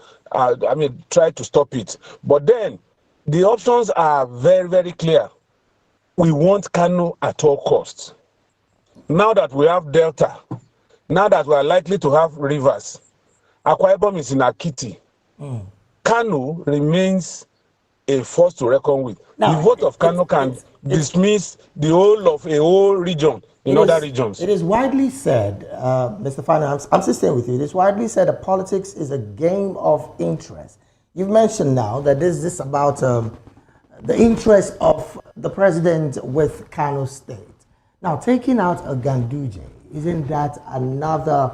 try to stop it. But then the options are very, very clear. We want Kanu at all costs. Now that we have Delta, now that we are likely to have rivers, Akwa Ibom is in Akiti, Kanu remains a force to reckon with. Now, the vote of Kanu can dismiss the whole of a whole region in other regions. It is widely said, Mr. Fano, I'm still staying with you. It is widely said that politics is a game of interest. You've mentioned now that this about the interest of the president with Kano State. Now, taking out a Ganduje, isn't that another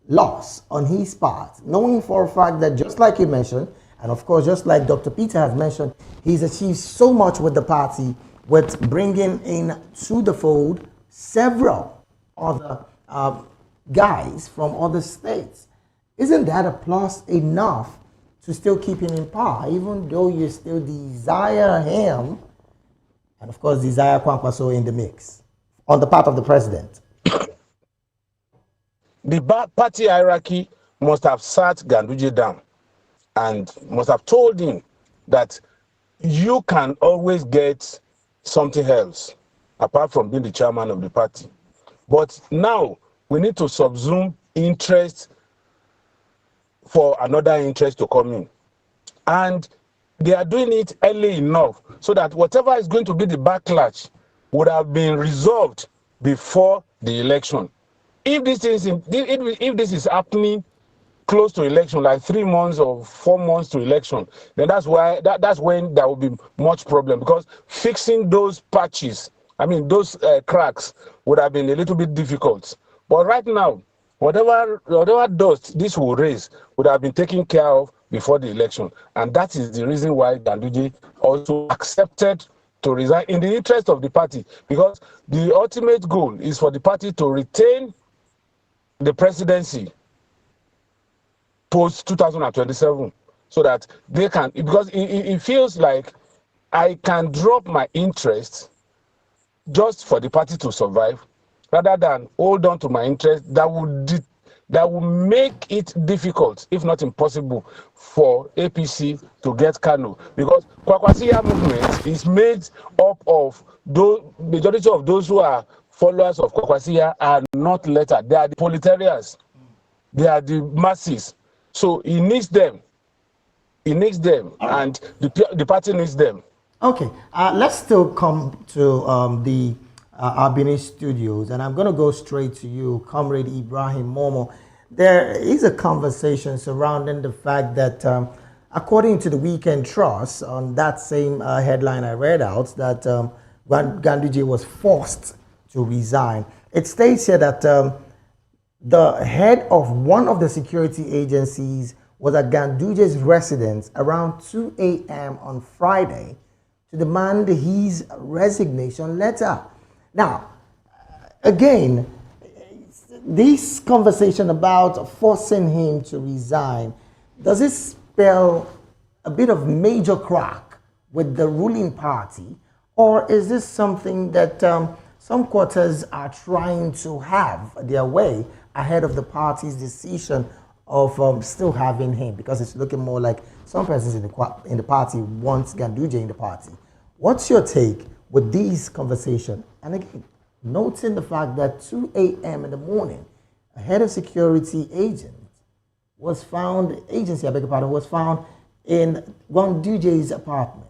loss on his part? Knowing for a fact that, just like you mentioned, and of course, just like Dr. Peter has mentioned, he's achieved so much with the party, with bringing in to the fold several other guys from other states. Isn't that a plus enough to still keep him in power, even though you still desire him, and of course desire Kwakwaso in the mix, on the part of the president? The party hierarchy must have sat Ganduje down and must have told him that you can always get something else apart from being the chairman of the party. But now we need to subsume interest for another interest to come in. And they are doing it early enough so that whatever is going to be the backlash would have been resolved before the election. If this is happening close to election, like 3 months or 4 months to election, then that's when there will be much problem, because fixing those patches, those cracks, would have been a little bit difficult. But right now, whatever dust this will raise would have been taken care of before the election, and that is the reason why Ganduje also accepted to resign in the interest of the party, because the ultimate goal is for the party to retain the presidency post 2027, so that they can, because it feels like I can drop my interest just for the party to survive, rather than hold on to my interest that will make it difficult, if not impossible, for APC to get Kanu, because Kwakwaso movement is made up of those, majority of those who are followers of Kwakwaso are not letter. They are the proletarians. They are the masses. So he needs them. He needs them, and the party needs them. Okay, let's still come to the Amidst studios, and I'm going to go straight to you, Comrade Ibrahim Momo. There is a conversation surrounding the fact that, according to the Weekend Trust, on that same headline I read out, that Ganduje was forced to resign. It states here that the head of one of the security agencies was at Ganduje's residence around 2 a.m. on Friday to demand his resignation letter. Now, again, this conversation about forcing him to resign, does it spell a bit of major crack with the ruling party, or is this something that some quarters are trying to have their way ahead of the party's decision of still having him, because it's looking more like some persons in the party want Ganduje in the party? What's your take with these conversations? And again, noting the fact that 2 a.m. in the morning, a head of security agency was found in Ganduje's apartment.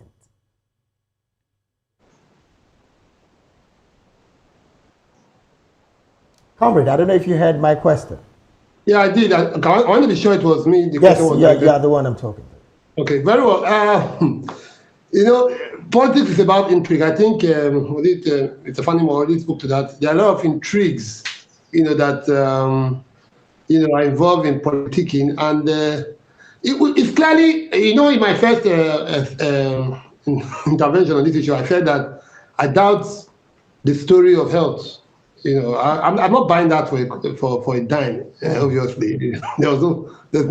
Comrade, I don't know if you heard my question. Yeah, I did. I want to be sure it was me. Yes, you're the one I'm talking to. Okay, very well. Politics is about intrigue. I think it's a funny one. Already spoke to that. There are a lot of intrigues, that are involved in politicking, and it's clearly, in my first intervention on this issue, I said that I doubt the story of health. I'm not buying that for a dime. Obviously, there's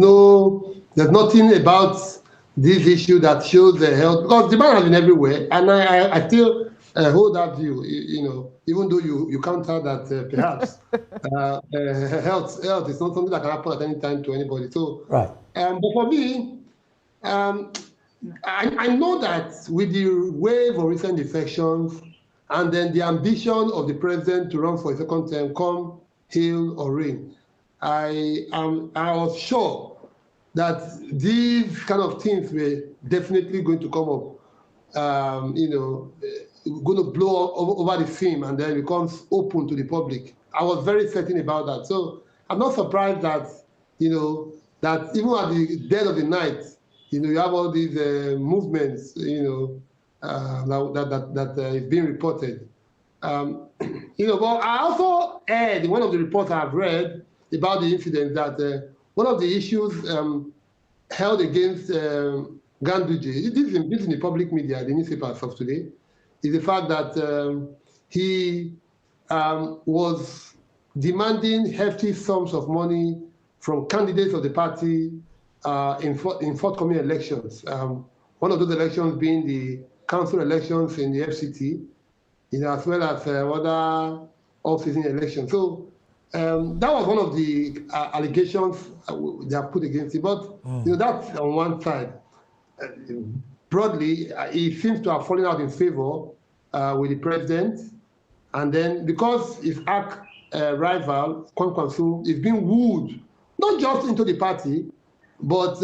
nothing about this issue that shows the health, because the man has been everywhere, and I still hold that view, even though you counter that perhaps health is not something that can happen at any time to anybody. So, Right. but for me, I know that with the wave of recent defections and then the ambition of the president to run for a second term, come hail or rain, I was sure that these kind of things were definitely going to come up, going to blow over the film and then becomes open to the public. I was very certain about that. So I'm not surprised that, that even at the dead of the night, you have all these movements, that is being reported. But I also heard in one of the reports I've read about the incident that one of the issues held against Ganduje, this is in the public media, the newspapers of today, is the fact that he was demanding hefty sums of money from candidates of the party in forthcoming elections. One of those elections being the council elections in the FCT, as well as other off-season elections. So that was one of the allegations they have put against it. But that's on one side. Broadly, he seems to have fallen out in favor with the president. And then because his rival, Kwakwaso, is being wooed, not just into the party, but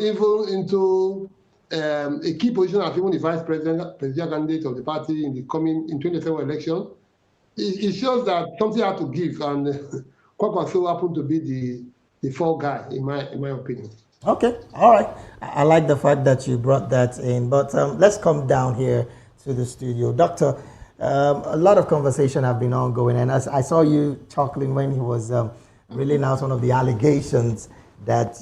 even into a key position as even the vice presidential candidate of the party in the coming 2027 election, it shows that something had to give, and Kwakwaso happened to be the fall guy, in my opinion. Okay, all right. I like the fact that you brought that in, but let's come down here to the studio. Doctor, a lot of conversation have been ongoing, and as I saw you chuckling when he was reeling out one of the allegations that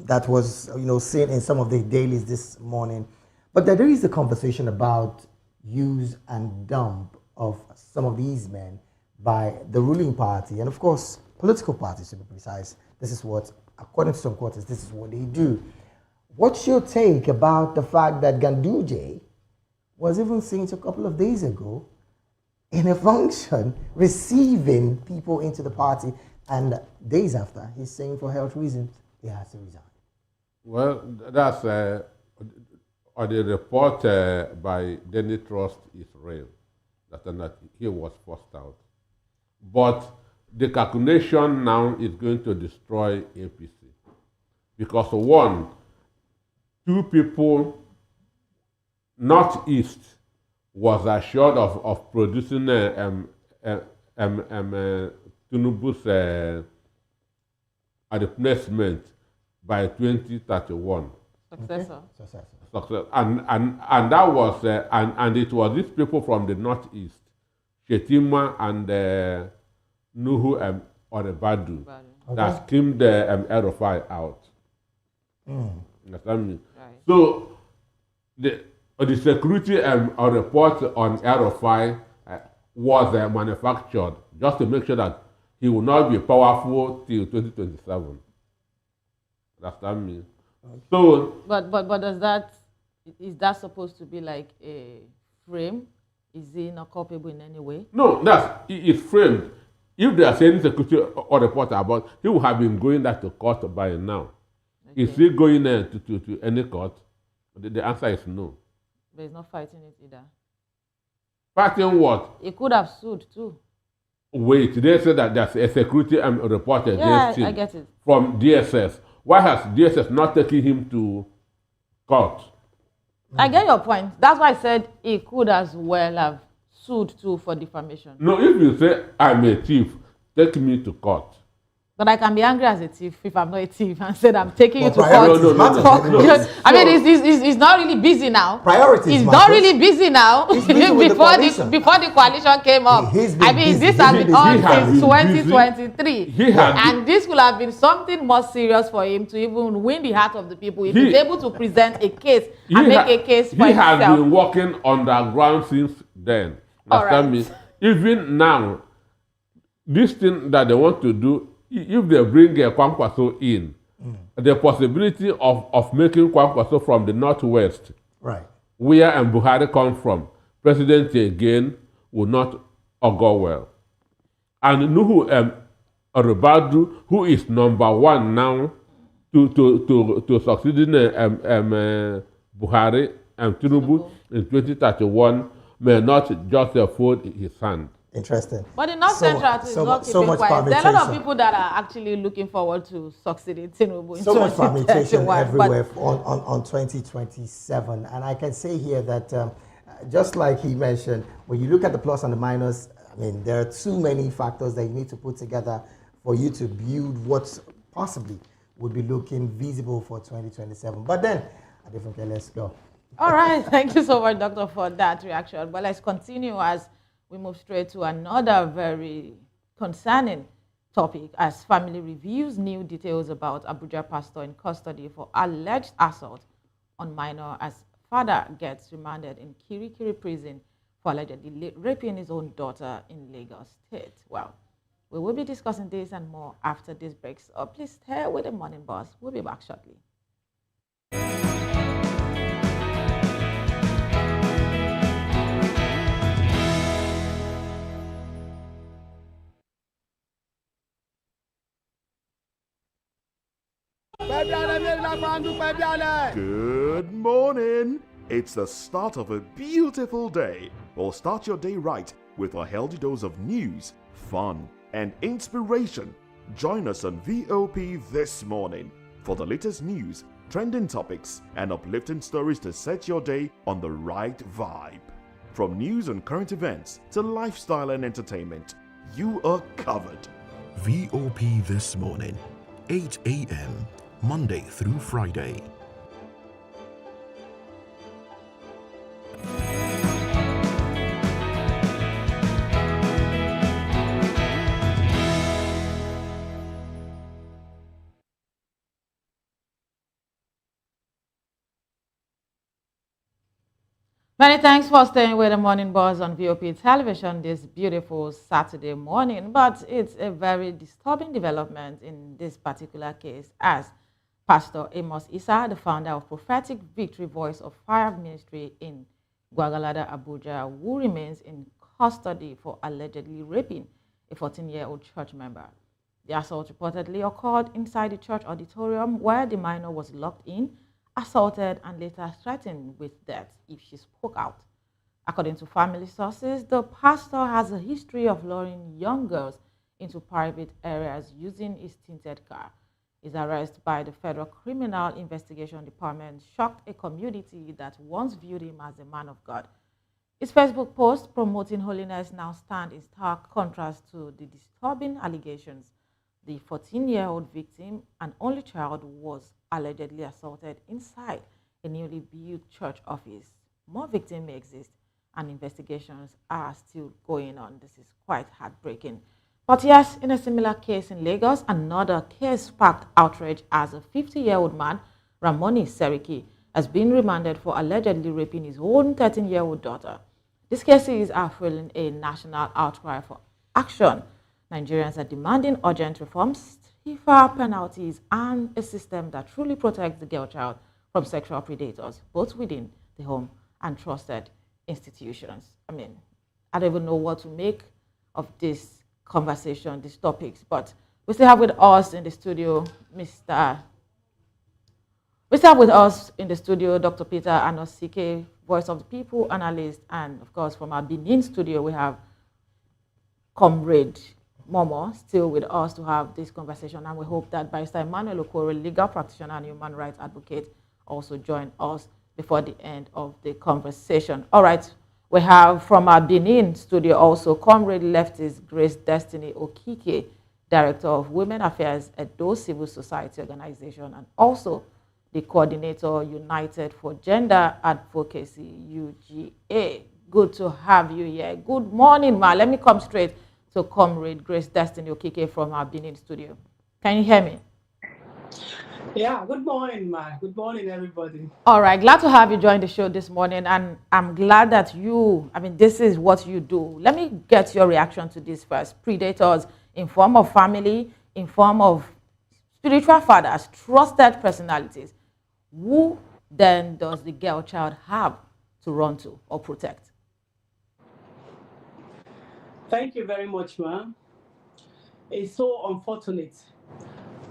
that was seen in some of the dailies this morning. But there is a conversation about use and dump of some of these men by the ruling party, and of course political parties to be precise. This is what, according to some quarters, this is what they do. What's your take about the fact that Ganduje was even seen a couple of days ago in a function receiving people into the party, and days after he's saying for health reasons he has to resign? Well, that's on the report by Daily Trust is real, that he was forced out. But the calculation now is going to destroy APC. Because one, two people, Northeast was assured of producing Tinubu's replacement by 2031. Successor. Success. And that was and it was these people from the Northeast, Shettima and Nuhu Orebadu, that skimmed the RFI out. Understand me? Right. So the security report on RFI was manufactured just to make sure that he will not be powerful till 2027. Understand me? Okay. So, but is that supposed to be like a frame? Is he not culpable in any way? No, it's framed. If they are saying security or report about, he would have been going that to court by now. Okay. Is he going to any court? The answer is no. But he's not fighting it either. Fighting what? He could have sued too. Wait, they said that there's a security report against him. I get it. From DSS. Why has DSS not taken him to court? I get your point. That's why I said he could as well have sued too for defamation. No, if you say I'm a thief, take me to court. But I can be angry as a thief if I'm not a thief and said I'm taking you to court. No. I mean, he's not really busy now. Priorities. He's not really busy now. Before the coalition came up. I mean, this has been on since 2023. And this will have been something more serious for him to even win the heart of the people if he's able to present a case and make a case for himself. He has been working underground since then. Understand me? Even now, this thing that they want to do, if they bring Kwakwaso in, the possibility of making Kwakwaso from the northwest, right, where Buhari comes from, presidency again will not augur well. And Nuhu Ribadu, who is number one now to succeeding Buhari and Tinubu in 2031, may not just fold his hand. Interesting. But in North Central, it's not keeping quiet. There are a lot of people that are actually looking forward to succeeding Tinubu in 2031. So much permutation everywhere on 2027. And I can say here that just like he mentioned, when you look at the plus and the minus, I mean, there are too many factors that you need to put together for you to build what possibly would be looking visible for 2027. But then, I don't care, let's go. All right, thank you so much, Doctor, for that reaction. But let's continue as we move straight to another very concerning topic as family reviews new details about Abuja pastor in custody for alleged assault on minor as father gets remanded in Kirikiri prison for allegedly raping his own daughter in Lagos State. Well, we will be discussing this and more after this break. So please stay with the morning boss. We'll be back shortly. Good morning. It's the start of a beautiful day. Well, start your day right with a healthy dose of news, fun, and inspiration. Join us on VOP this morning for the latest news, trending topics, and uplifting stories to set your day on the right vibe. From news and current events to lifestyle and entertainment, you are covered. VOP This Morning, 8 a.m., Monday through Friday. Many thanks for staying with the Morning Buzz on VOP television this beautiful Saturday morning. But it's a very disturbing development in this particular case as Pastor Amos Issa, the founder of Prophetic Victory Voice of Fire Ministry in Gwagalada, Abuja, who remains in custody for allegedly raping a 14-year-old church member. The assault reportedly occurred inside the church auditorium where the minor was locked in, assaulted, and later threatened with death if she spoke out. According to family sources, the pastor has a history of luring young girls into private areas using his tinted car. His arrest by the Federal Criminal Investigation Department shocked a community that once viewed him as a man of God. His Facebook post promoting holiness now stands in stark contrast to the disturbing allegations. The 14-year-old victim, an only child, was allegedly assaulted inside a newly built church office. More victims may exist, and investigations are still going on. This is quite heartbreaking. But yes, in a similar case in Lagos, another case sparked outrage as a 50-year-old man, Ramoni Seriki, has been remanded for allegedly raping his own 13-year-old daughter. These cases are fueling a national outcry for action. Nigerians are demanding urgent reforms, stiffer penalties, and a system that truly protects the girl child from sexual predators, both within the home and trusted institutions. I mean, I don't even know what to make of this conversation, these topics, but we still have with us in the studio, Dr. Peter Anosike, Voice of the People analyst, and of course from our Benin studio, we have Comrade Momo still with us to have this conversation, and we hope that Barrister Emmanuel Okoro, legal practitioner and human rights advocate, also join us before the end of the conversation. All right, we have from our Benin studio also Comrade Leftist Grace Destiny Okike, Director of Women Affairs at Edo Civil Society Organization, and also the Coordinator United for Gender Advocacy, UGA. Good to have you here. Good morning, ma. Let me come straight to Comrade Grace Destiny Okike from our Benin studio. Can you hear me? Yeah, good morning, ma. Good morning, everybody. All right, glad to have you join the show this morning, and I'm glad that this is what you do. Let me get your reaction to this first. Predators in form of family, in form of spiritual fathers, trusted personalities. Who then does the girl child have to run to or protect? Thank you very much, ma'am. It's so unfortunate.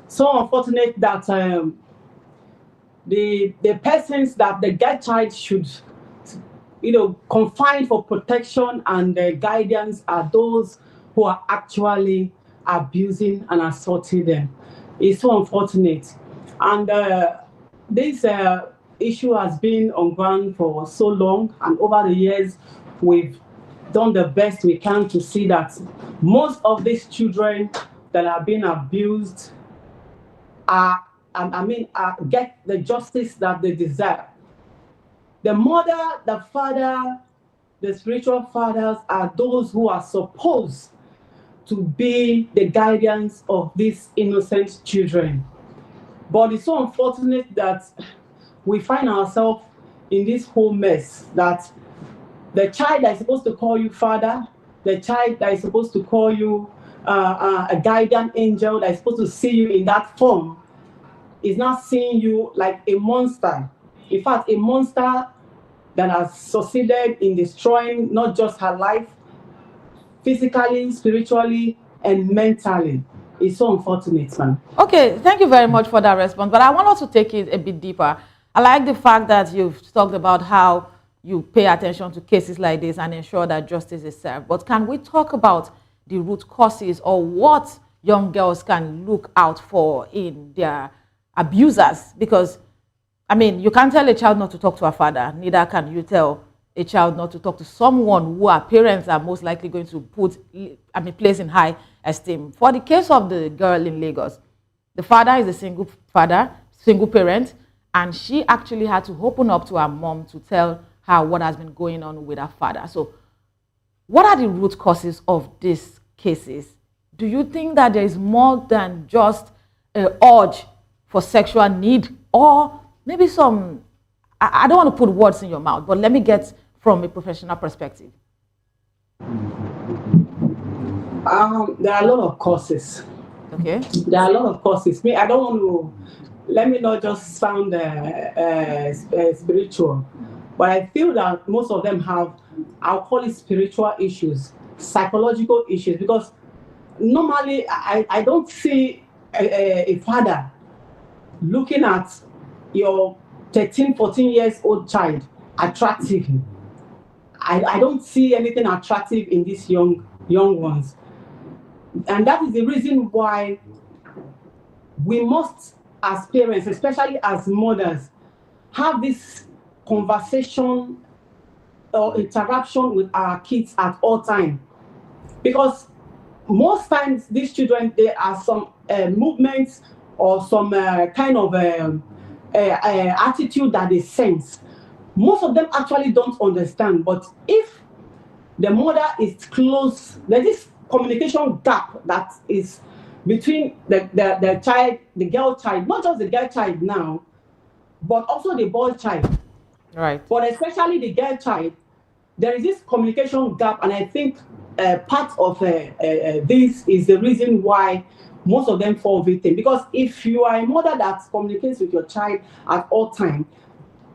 So unfortunate that the persons that the girl child should, confine for protection and guidance are those who are actually abusing and assaulting them. It's so unfortunate. And this issue has been on ground for so long, and over the years, we've done the best we can to see that most of these children that are being abused get the justice that they deserve. The mother, the father, the spiritual fathers are those who are supposed to be the guardians of these innocent children. But it's so unfortunate that we find ourselves in this whole mess, that the child that is supposed to call you father, the child that is supposed to call you a guardian angel, that is supposed to see you in that form, is not seeing you like a monster. In fact, a monster that has succeeded in destroying not just her life, physically, spiritually, and mentally. It's so unfortunate, man. Okay, thank you very much for that response. But I want us to take it a bit deeper. I like the fact that you've talked about how you pay attention to cases like this and ensure that justice is served. But can we talk about the root causes or what young girls can look out for in their abusers? Because, I mean, you can't tell a child not to talk to a father, neither can you tell a child not to talk to someone who our parents are most likely going to place in high esteem. For the case of the girl in Lagos, the father is a single father, single parent, and she actually had to open up to her mom to tell her what has been going on with her father. So what are the root causes of these cases? Do you think that there is more than just an urge for sexual need, or maybe some, I don't want to put words in your mouth, but let me get from a professional perspective? There are a lot of causes. Okay. There are a lot of causes. I don't want to, let me not just sound spiritual, but I feel that most of them have, I'll call it spiritual issues, psychological issues, because normally I don't see a father looking at your 13, 14 years old child attractively. I don't see anything attractive in these young ones. And that is the reason why we must, as parents, especially as mothers, have this conversation or interaction with our kids at all times. Because most times these children, there are some movements or some kind of attitude that they sense. Most of them actually don't understand, but if the mother is close, there's this communication gap that is between the child, the girl child, not just the girl child now, but also the boy child. Right. But especially the girl child, there is this communication gap, and I think part of this is the reason why most of them fall victim. Because if you are a mother that communicates with your child at all times,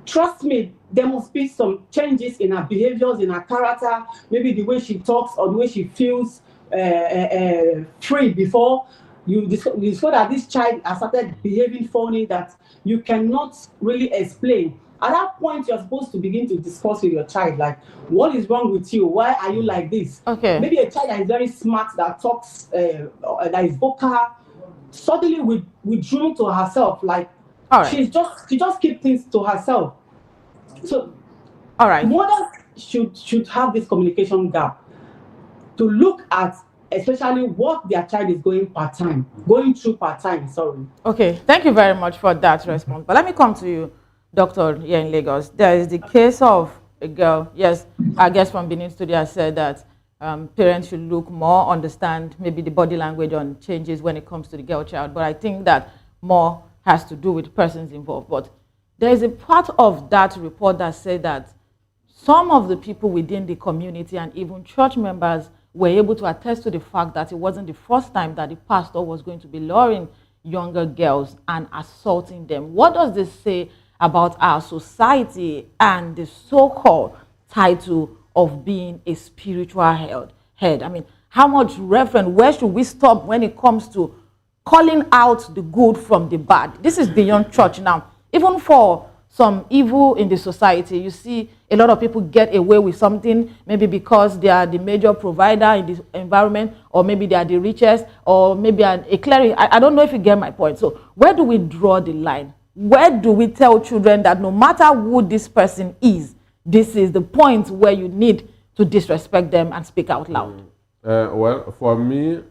trust me, there must be some changes in her behaviors, in her character, maybe the way she talks or the way she feels free before you discover that this child has started behaving funny that you cannot really explain. At that point, you're supposed to begin to discuss with your child, like, what is wrong with you? Why are you like this? Okay. Maybe a child that is very smart, that talks, that is vocal, suddenly withdrew to herself, like, all right. she just keeps things to herself. So, all right, mothers should have this communication gap to look at, especially what their child is going through part-time. Sorry. Okay, thank you very much for that response. But let me come to you, Doctor, here in Lagos. There is the case of a girl. Yes, I guess from Benin Studio said that parents should look more, understand maybe the body language on changes when it comes to the girl child. But I think that more has to do with persons involved. But there is a part of that report that said that some of the people within the community and even church members were able to attest to the fact that it wasn't the first time that the pastor was going to be luring younger girls and assaulting them. What does this say about our society and the so-called title of being a spiritual head? I mean, How much reverence? Where should we stop when it comes to calling out the good from the bad? This is beyond church now. Even for some evil in the society, you see a lot of people get away with something, maybe because they are the major provider in this environment, or maybe they are the richest, or maybe a cleric. I don't know if you get my point. So where do we draw the line? Where do we tell children that no matter who this person is, this is the point where you need to disrespect them and speak out loud? Well, for me,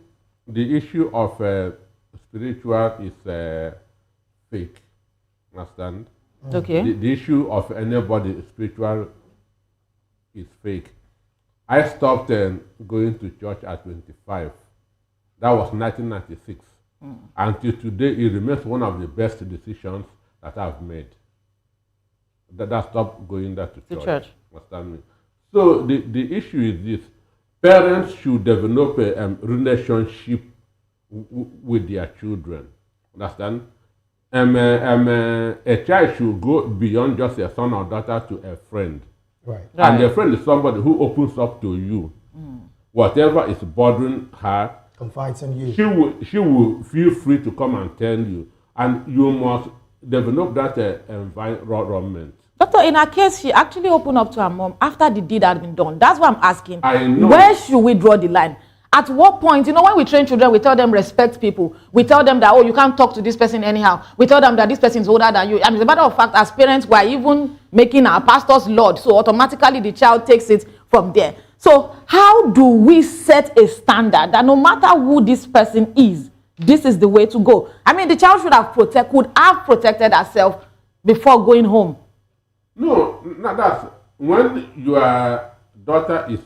the issue of spiritual is fake. Understand? Okay. The issue of anybody spiritual is fake. I stopped going to church at 25. That was 1996. Until today, it remains one of the best decisions that I've made. That I stopped going there to church. Understand me? So the issue is this. Parents should develop a relationship with their children. Understand? A child should go beyond just a son or daughter to a friend. Right. And a friend is somebody who opens up to you. Whatever is bothering her, Confides in you. she will feel free to come and tell you. And you must develop that environment. Doctor, in her case, she actually opened up to her mom after the deed had been done. That's why I'm asking. I know. Where should we draw the line? At what point, when we train children, we tell them respect people. We tell them that, oh, you can't talk to this person anyhow. We tell them that this person is older than you. And as a matter of fact, as parents, we're even making our pastors Lord. So automatically the child takes it from there. So how do we set a standard that no matter who this person is, this is the way to go? I mean, the child could have protected herself before going home. No, that's when your daughter is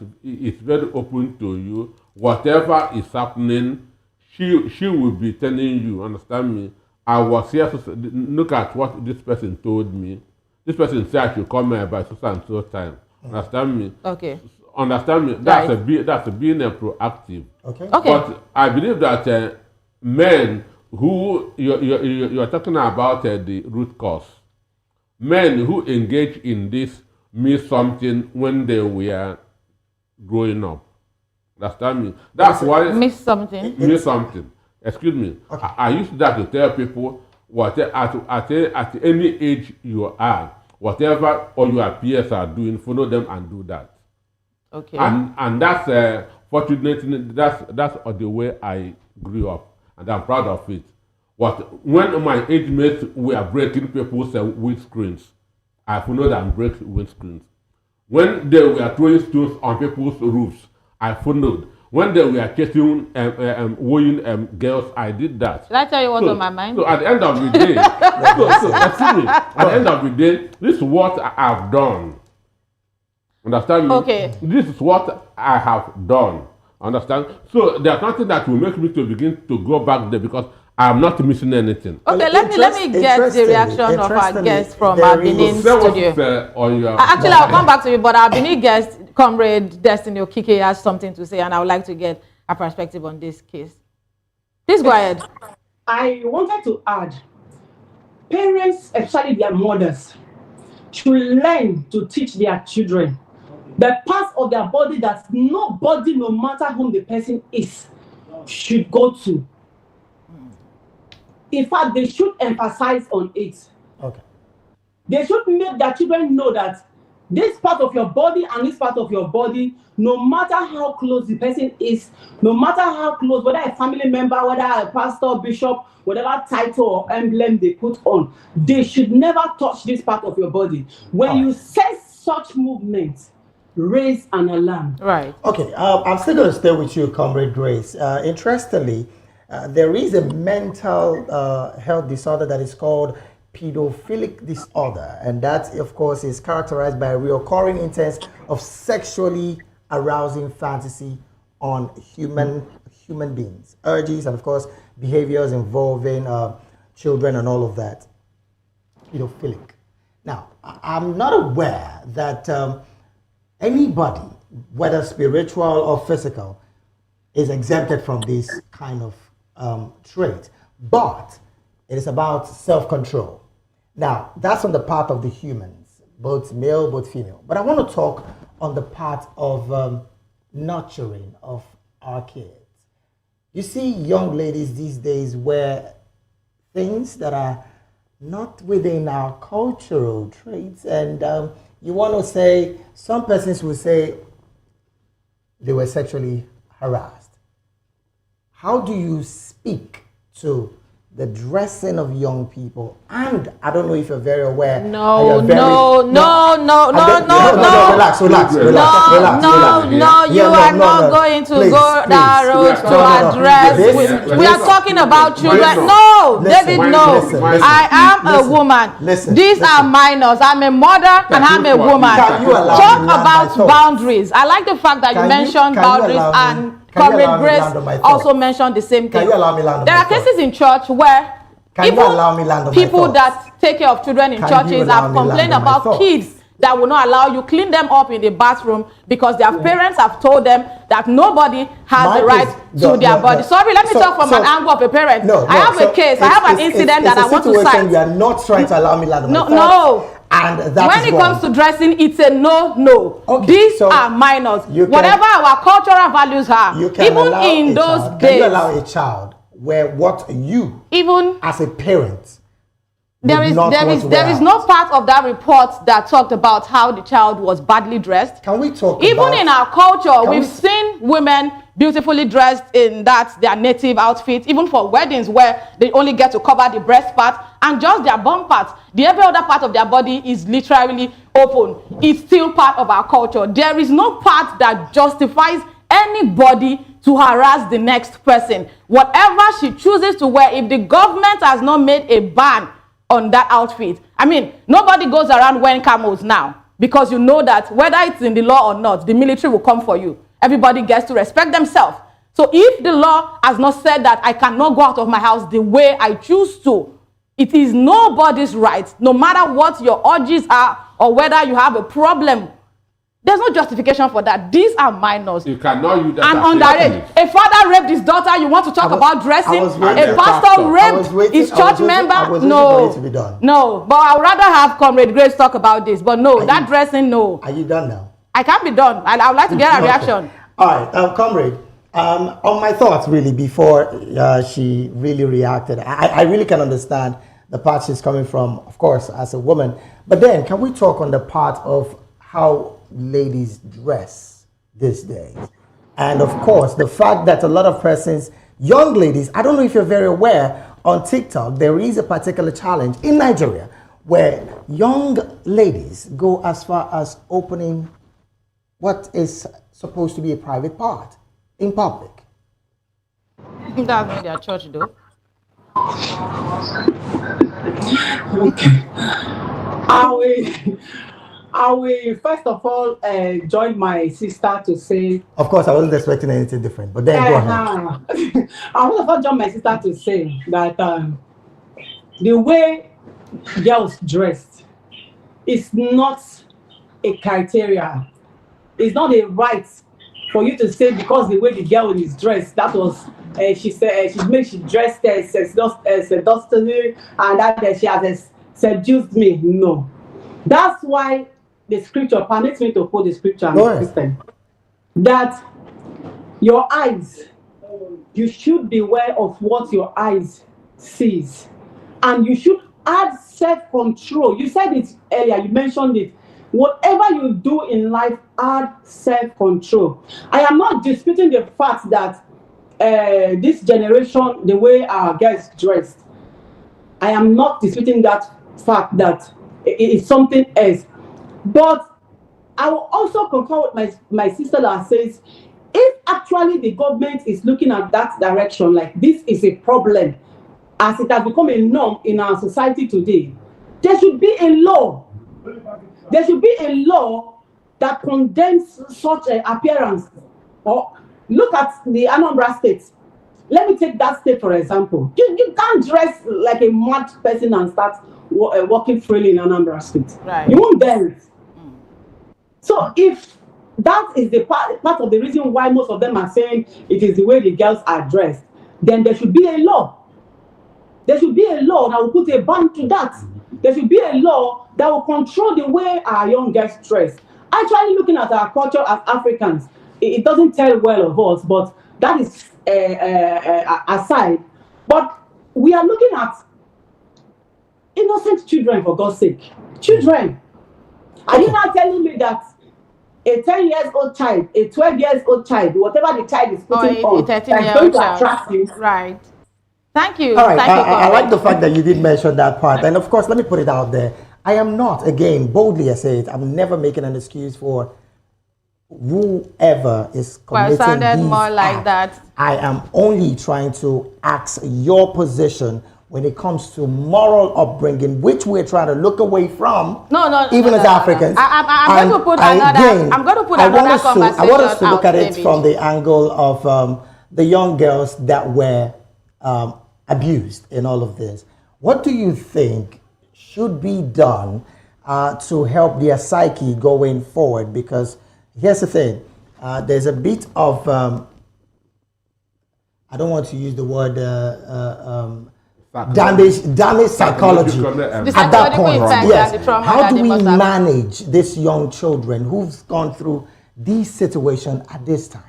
very open to you. Whatever is happening, she will be telling you. Understand me? I was here. Look at what this person told me. This person said I should come here by so and so time. Understand me? Okay. Understand me? That's being a proactive. Okay. But I believe that men who you're talking about the root cause. Men who engage in this miss something when they were growing up. Understand me? That's why Miss something. miss something. Excuse me. Okay. I used that to tell people at any age you are, whatever all your peers are doing, follow them and do that. Okay. And that's fortunately that's the way I grew up, and I'm proud of it. When my age mates were breaking people's windscreens, I followed and break windscreens. When they were throwing stones on people's roofs, I followed. When they were chasing wooing girls, I did that. Did I tell you what's on my mind? So at the end of the day, excuse me, at the end of the day, this is what I've done. Understand me? Okay. This is what I have done. Understand? So there's nothing that will make me to begin to go back there because I'm not missing anything. Okay, let me get the reaction of our guest from our Benin studio. Actually, I'll come back to you, but our Benin guest, Comrade Destiny Okike, has something to say, and I would like to get a perspective on this case. Please go ahead. I wanted to add, parents, especially their mothers, should learn to teach their children the parts of their body that nobody, no matter whom the person is, should go to. In fact, they should emphasize on it. Okay. They should make their children know that this part of your body and this part of your body, no matter how close the person is, no matter how close, whether a family member, whether a pastor, bishop, whatever title or emblem they put on, they should never touch this part of your body. When you sense such movements, raise an alarm. Right. Okay, I'm still going to stay with you, Comrade Grace. Interestingly, there is a mental health disorder that is called pedophilic disorder, and that, of course, is characterized by a recurring instance of sexually arousing fantasy on human beings, urges, and of course, behaviors involving children and all of that. Pedophilic. Now, I'm not aware that anybody, whether spiritual or physical, is exempted from this kind of trait, but it is about self-control. Now, that's on the part of the humans, both male, both female. But I want to talk on the part of nurturing, of our kids. You see young ladies these days wear things that are not within our cultural traits, and you want to say, some persons will say they were sexually harassed. How do you speak to the dressing of young people? And I don't know if you're very aware. No, Relax. You are not going to go that road to address. We are talking about children. No, David, no. I am a woman. These are minors. I'm a mother and I'm a woman. Talk about boundaries. I like the fact that you mentioned boundaries, and Comrade Grace also mentioned the same thing. There are cases in church where even people that take care of children in churches have complained about kids that will not allow you clean them up in the bathroom because their parents have told them that nobody has the right to their body. Sorry, let me talk from an angle of a parent. I have a case, I have an incident that I want to cite. You are not trying to allow me land on my thoughts. No. And that when it comes to dressing, it's a no. Okay, these are minors. Whatever our cultural values are, even in those days. Can you allow a child wear what you, even as a parent, there is no part of that report that talked about how the child was badly dressed. Can we talk even in our culture, we've seen women beautifully dressed in their native outfits, even for weddings where they only get to cover the breast part and just their bum part. The every other part of their body is literally open. It's still part of our culture. There is no part that justifies anybody to harass the next person. Whatever she chooses to wear, if the government has not made a ban on that outfit. I mean, nobody goes around wearing camels now because you know that whether it's in the law or not, the military will come for you. Everybody gets to respect themselves. So if the law has not said that I cannot go out of my house the way I choose to, it is nobody's right, no matter what your urges are or whether you have a problem. There's no justification for that. These are minors. You cannot use that. And underage. A father raped his daughter. You want to talk about dressing? A pastor raped his church member? No. No. But I would rather have Comrade Grace talk about this. But no, that dressing, no. Are you done now? I can't be done. I would like to get a reaction. All right, Comrade. On my thoughts, really, before she really reacted, I really can understand the part she's coming from, of course, as a woman. But then, can we talk on the part of how ladies dress these days? And of course, the fact that a lot of persons, young ladies, I don't know if you're very aware, on TikTok, there is a particular challenge in Nigeria where young ladies go as far as opening what is supposed to be a private part in public. That's not their church, though. Okay. I will first of all join my sister to say. Of course, I wasn't expecting anything different, but then go ahead. I will first join my sister to say that the way girls dressed is not a criteria. It's not a right for you to say because the way the girl is dressed, that was she said she dressed seductively and that she has seduced me. No, that's why the scripture permits me to quote the scripture. That your eyes, you should be aware of what your eyes sees, and you should add self-control. You said it earlier. You mentioned it. Whatever you do in life, add self-control. I am not disputing the fact that this generation, the way our girls dressed, I am not disputing that fact that it is something else. But I will also concur with my sister that says, if actually the government is looking at that direction, like this is a problem, as it has become a norm in our society today, there should be a law. There should be a law that condemns such an appearance. Or look at the Anambra State. Let me take that state for example. You can't dress like a mad person and start walking freely in Anambra State. Right. You won't dare it. So if that is the part of the reason why most of them are saying it is the way the girls are dressed, then there should be a law. There should be a law that will put a ban to that. There should be a law that will control the way our young girls dress. Actually, looking at our culture as Africans, it doesn't tell well of us, but that is aside. But we are looking at innocent children, for God's sake. Children. Are you not telling me that a 10-year-old child, a 12-year-old child, whatever the child is putting Or a on, that's 13-year-old going to child. attract you? Right. Thank you. All right, Thank you, I like comrade. the fact that you did mention that part. And of course, let me put it out there. I am not, again, boldly I say it, I'm never making an excuse for whoever is Well, it committing sounded these more like acts. that. I am only trying to ask your position when it comes to moral upbringing, which we're trying to look away from, even as Africans. I'm going to put another conversation. I want us to look out, at it David. from the angle of the young girls that were abused in all of this. What do you think should be done to help their psyche going forward? Because here's the thing, there's a bit of, I don't want to use the word damage psychology at that point. Yes. How do we manage these young children who've gone through these situations at this time?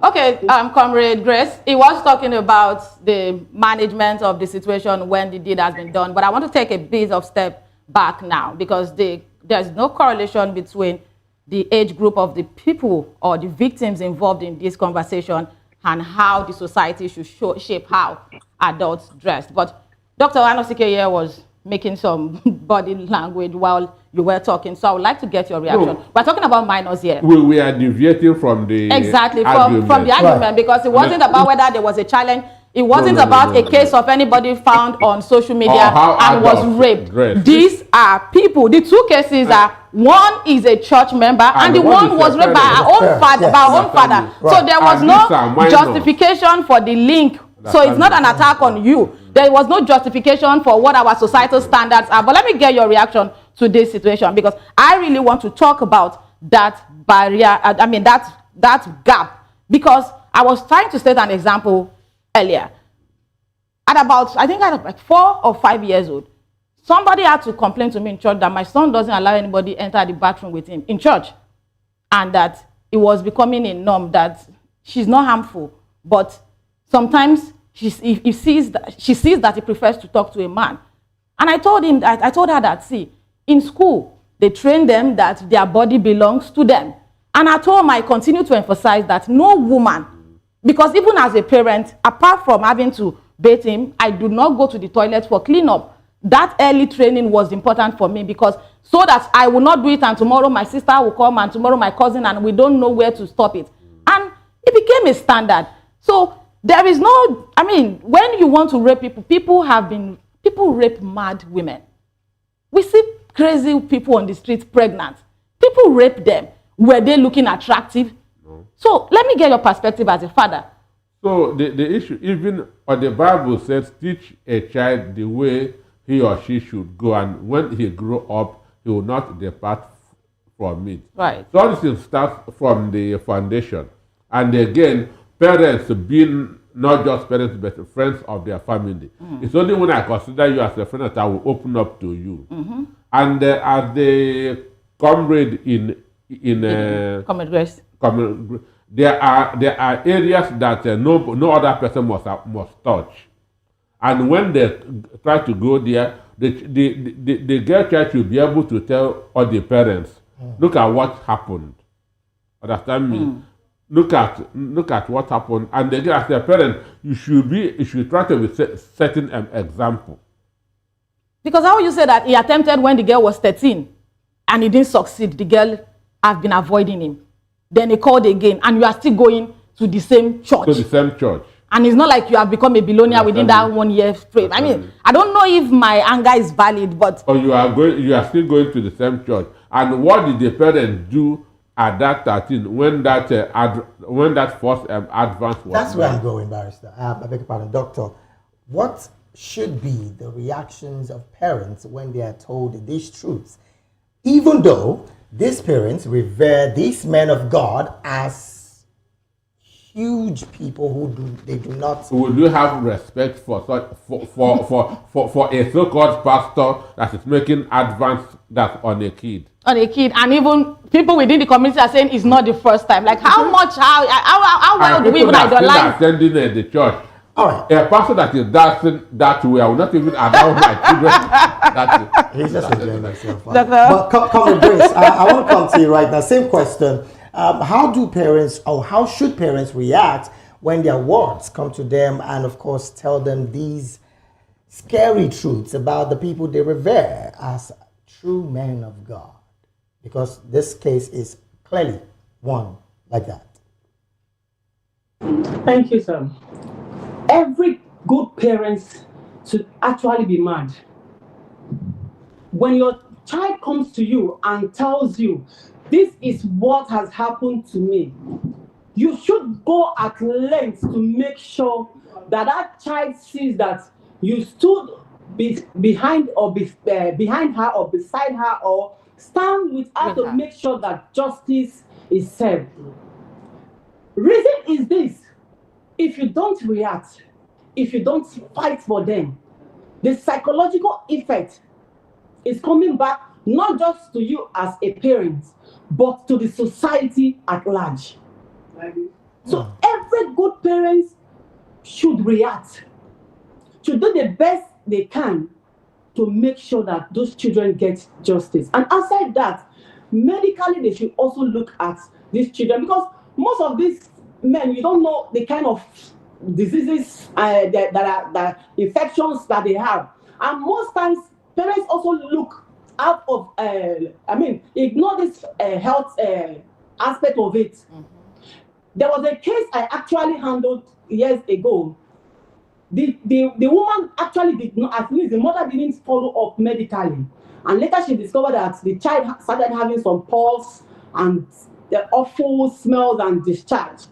Okay, Comrade Grace, he was talking about the management of the situation when the deed has been done, but I want to take a bit of step back now because there's no correlation between the age group of the people or the victims involved in this conversation and how the society should shape how adults dress. But Dr. Anosike was making some body language while you were talking, so I would like to get your reaction. No, we're talking about minors here. We are deviating from the argument. From the argument, right. Because it wasn't about whether there was a challenge. It wasn't about a case of anybody found on social media and was raped. These are people. The two cases are, one is a church member and the one was raped by our own father. Right. So there was no justification for the link. So it's not an attack on you. There was no justification for what our societal standards are. But let me get your reaction to this situation, because I really want to talk about that barrier, that gap, because I was trying to state an example earlier. At about, I think at like 4 or 5 years old, somebody had to complain to me in church that my son doesn't allow anybody enter the bathroom with him in church, and that it was becoming a norm that she's not harmful, but sometimes she sees that he prefers to talk to a man. And I told her that, see, in school, they train them that their body belongs to them. And at home, I continue to emphasize that no woman, because even as a parent, apart from having to bathe him, I do not go to the toilet for cleanup. That early training was important for me, because so that I will not do it and tomorrow my sister will come and tomorrow my cousin, and we don't know where to stop it. And it became a standard. So there is no, when you want to rape people, people rape mad women. We see crazy people on the streets pregnant. People rape them. Were they looking attractive? No. So let me get your perspective as a father. So the issue, even what the Bible says, teach a child the way he or she should go, and when he grow up, he will not depart from it. Right. So all this starts from the foundation. And again, parents being not just parents, but friends of their family. It's only when I consider you as a friend that I will open up to you. And as the comrade in Comrade Grace, there are areas that no other person must touch. And when they try to go there, the girl child should be able to tell all the parents, look at what happened. Understand me? Look at what happened, and again, as a parent, you should try to be setting an example. Because how you say that he attempted when the girl was 13 and he didn't succeed? The girl have been avoiding him. Then he called again, and you are still going to the same church. To the same church. And it's not like you have become a billionaire within that 1 year frame. I don't know if my anger is valid, but or you are still going to the same church. And what did the parents do at that 13 when that first advance was? That's where I'm going, Barrister. I beg your pardon, Doctor. What should be the reactions of parents when they are told these truths, even though these parents revere these men of God as huge people who do not. Would you have respect for such for a so-called pastor that is making advance that on a kid? On a kid, and even people within the community are saying it's not the first time. Like how well do we even idolize? Attending the church. All right. A pastor that is dancing that way, I will not even allow my children. He's just enjoying himself. But come with Grace. I want to come to you right now. Same question. How do parents, or how should parents react when their wards come to them and, of course, tell them these scary truths about the people they revere as true men of God? Because this case is clearly one like that. Thank you, sir. Every good parent should actually be mad. When your child comes to you and tells you, this is what has happened to me, you should go at length to make sure that that child sees that you stood behind her or beside her, or stand with her to make sure that justice is served. Reason is this: if you don't react, if you don't fight for them, the psychological effect is coming back not just to you as a parent, but to the society at large. So every good parent should react, should do the best they can to make sure that those children get justice. And aside that, medically they should also look at these children, because most of these men, you don't know the kind of diseases that are infections that they have. And most times parents also look out of ignore this health aspect of it. There was a case I actually handled years ago. The woman actually did not, at least the mother didn't follow up medically, and later she discovered that the child started having some pulse and the awful smells and discharge.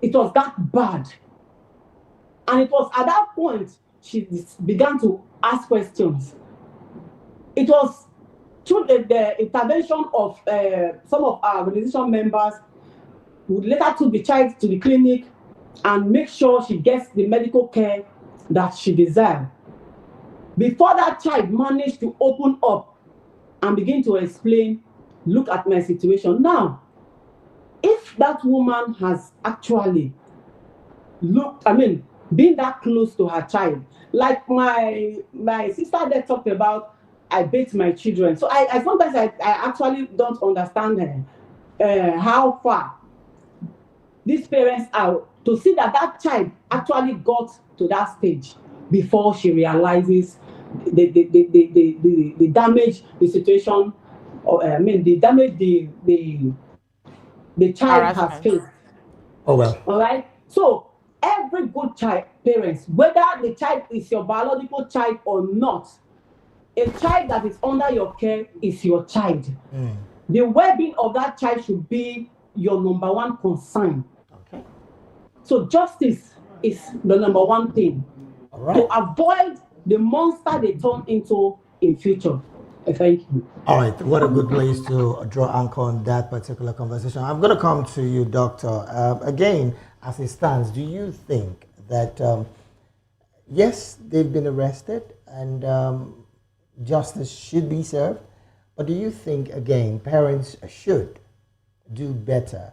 It was that bad, and it was at that point she began to ask questions. It was through the intervention of some of our organization members, who later took the child to the clinic and make sure she gets the medical care that she deserves. Before that child managed to open up and begin to explain, look at my situation. Now, if that woman has actually been that close to her child, like my sister there talked about, I beat my children. So I sometimes I actually don't understand how far these parents are to see that child actually got to that stage before she realizes the damage the situation, or the damage the child has faced. Oh well. All right. So every good parents, whether the child is your biological child or not, a child that is under your care is your child. The well-being of that child should be your number one concern. Okay. So justice is the number one thing to avoid the monster they turn into in future. Thank you. All right, what a good place to draw anchor on that particular conversation. I'm going to come to you, Doctor. Again, as it stands, do you think that, yes, they've been arrested and justice should be served, but do you think, again, parents should do better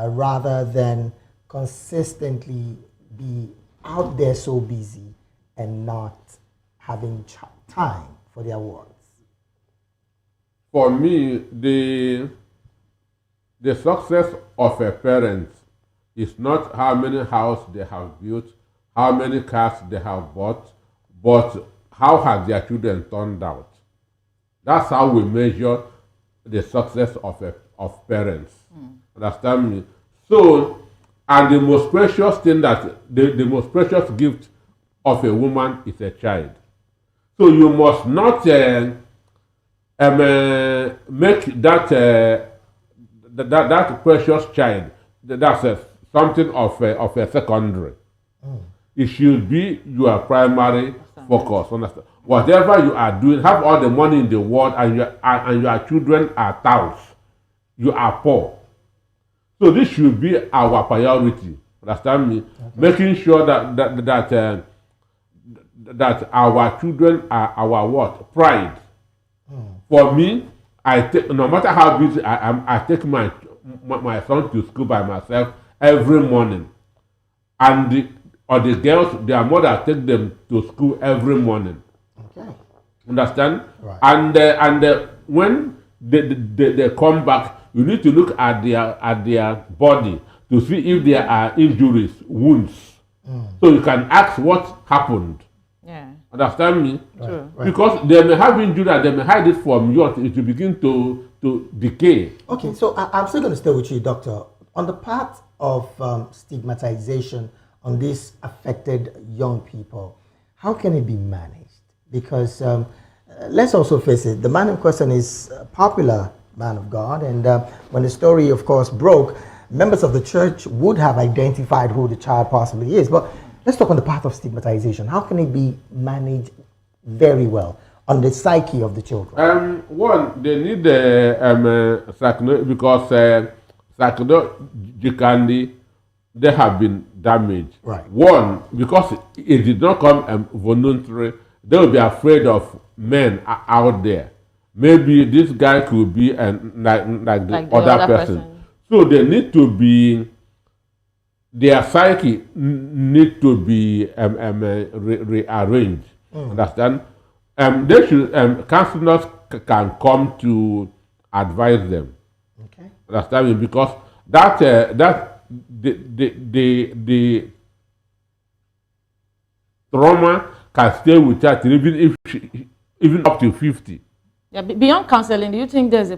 rather than consistently be out there so busy and not having time for their work? For me, the success of a parent is not how many houses they have built, how many cars they have bought, but how have their children turned out. That's how we measure the success of parents. Understand me? So, and the most precious thing the most precious gift of a woman is a child. So you must not make that precious child that's something of a secondary. It should be your primary focus. Understand? Whatever you are doing, have all the money in the world, and your children are touts. You are poor. So this should be our priority. Understand me? Okay. Making sure that our children are our what? Pride. For me, I take, no matter how busy I am, I take my son to school by myself every morning. And the girls, their mother take them to school every morning. Okay. Understand? Right. And when they come back, you need to look at their body to see if there are injuries, wounds. So you can ask what happened. Yeah. Understand me? True. Right. Because they may have injury and they may hide it from you until it will begin to decay. Okay, so I'm still going to stay with you, Doctor. On the part of stigmatization on these affected young people, how can it be managed? Because let's also face it, the man in question is a popular man of God, and when the story, of course, broke, members of the church would have identified who the child possibly is. But let's talk on the path of stigmatization. How can it be managed very well on the psyche of the children? One, they need because psychologically they have been damaged. Right. One, because it did not come voluntary, they will be afraid of men out there. Maybe this guy could be like the other person. So they need to be, their psyche need to be rearranged. Understand? They should, counselors can come to advise them. Okay. Understand me? Because the trauma can stay with her even up to 50. Yeah, beyond counseling, do you think there's a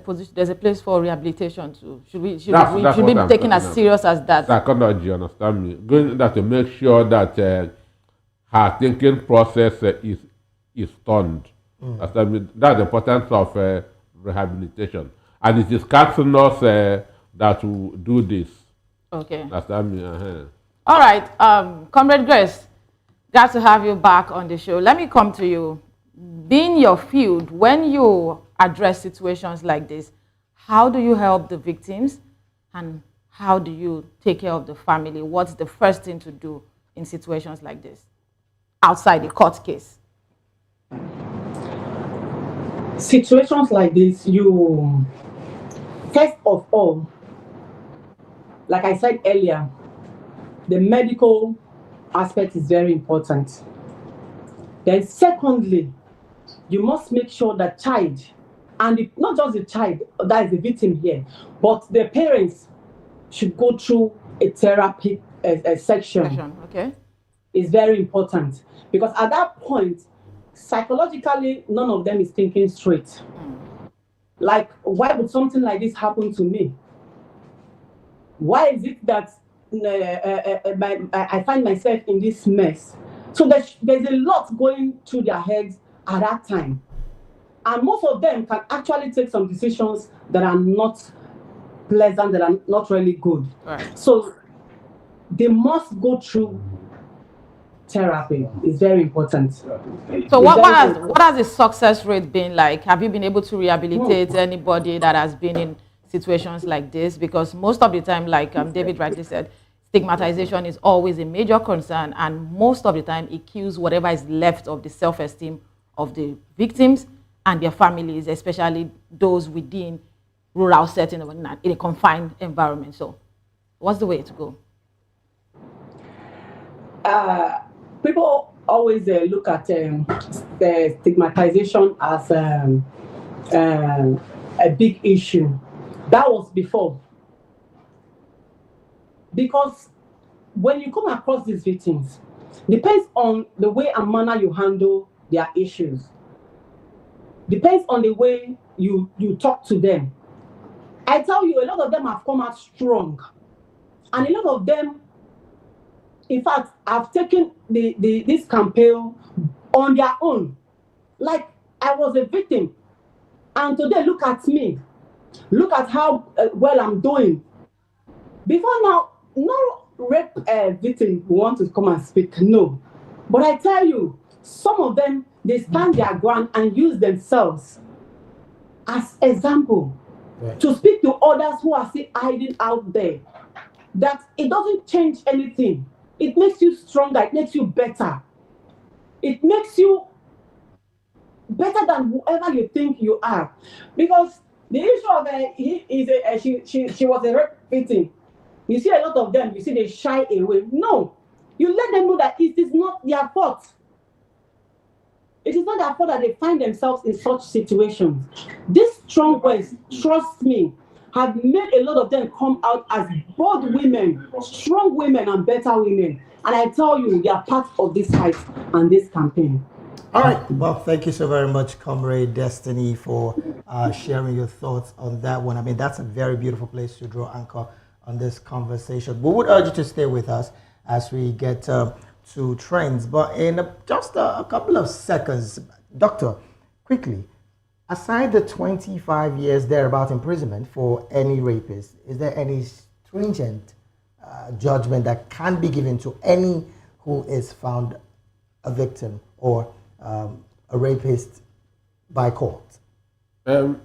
place for rehabilitation too? Should we be taken as serious as that? Psychology, understand me? Going there to make sure that her thinking process is turned. That's the importance of rehabilitation, and it is counselors that will do this. Okay. Understand me? All right, Comrade Grace, glad to have you back on the show. Let me come to you. Being your field, when you address situations like this, how do you help the victims and how do you take care of the family? What's the first thing to do in situations like this, outside the court case? Situations like this, you, first of all, like I said earlier, the medical aspect is very important. Then secondly, you must make sure that child, and not just the child that is the victim here, but the parents should go through a therapy section. Okay. It's very important because at that point, psychologically, none of them is thinking straight. Like, why would something like this happen to me? Why is it that I find myself in this mess? So there's a lot going through their heads at that time. And most of them can actually take some decisions that are not pleasant, that are not really good. Right. So they must go through therapy. It's very important. So what has the success rate been like? Have you been able to rehabilitate anybody that has been in situations like this? Because most of the time, like David rightly said, stigmatization is always a major concern, and most of the time it kills whatever is left of the self-esteem of the victims and their families, especially those within rural setting in a confined environment. So what's the way to go? People always look at the stigmatization as a big issue. That was before. Because when you come across these victims, depends on the way and manner you handle their issues. Depends on the way you talk to them. I tell you, a lot of them have come out strong. And a lot of them, in fact, have taken this campaign on their own. Like, I was a victim. And today, look at me. Look at how well I'm doing. Before now, no rape victim want to come and speak, no. But I tell you, some of them, they stand their ground and use themselves as example to speak to others who are still hiding out there. that it doesn't change anything. It makes you stronger, it makes you better. It makes you better than whoever you think you are. Because the issue of she was a rape victim. You see a lot of them, you see they shy away. No, you let them know that it is not their fault. It is not their fault that they find themselves in such situations. These strong words, trust me, have made a lot of them come out as bold women, strong women, and better women. And I tell you, they are part of this fight and this campaign. All right. Well, thank you so very much, Comrade Destiny, for sharing your thoughts on that one. I mean, that's a very beautiful place to draw anchor on this conversation. We would urge you to stay with us as we get to trends. But in just a couple of seconds, Doctor, quickly, aside the 25 years thereabout imprisonment for any rapist, is there any stringent judgment that can be given to any who is found a victim or a rapist by court? When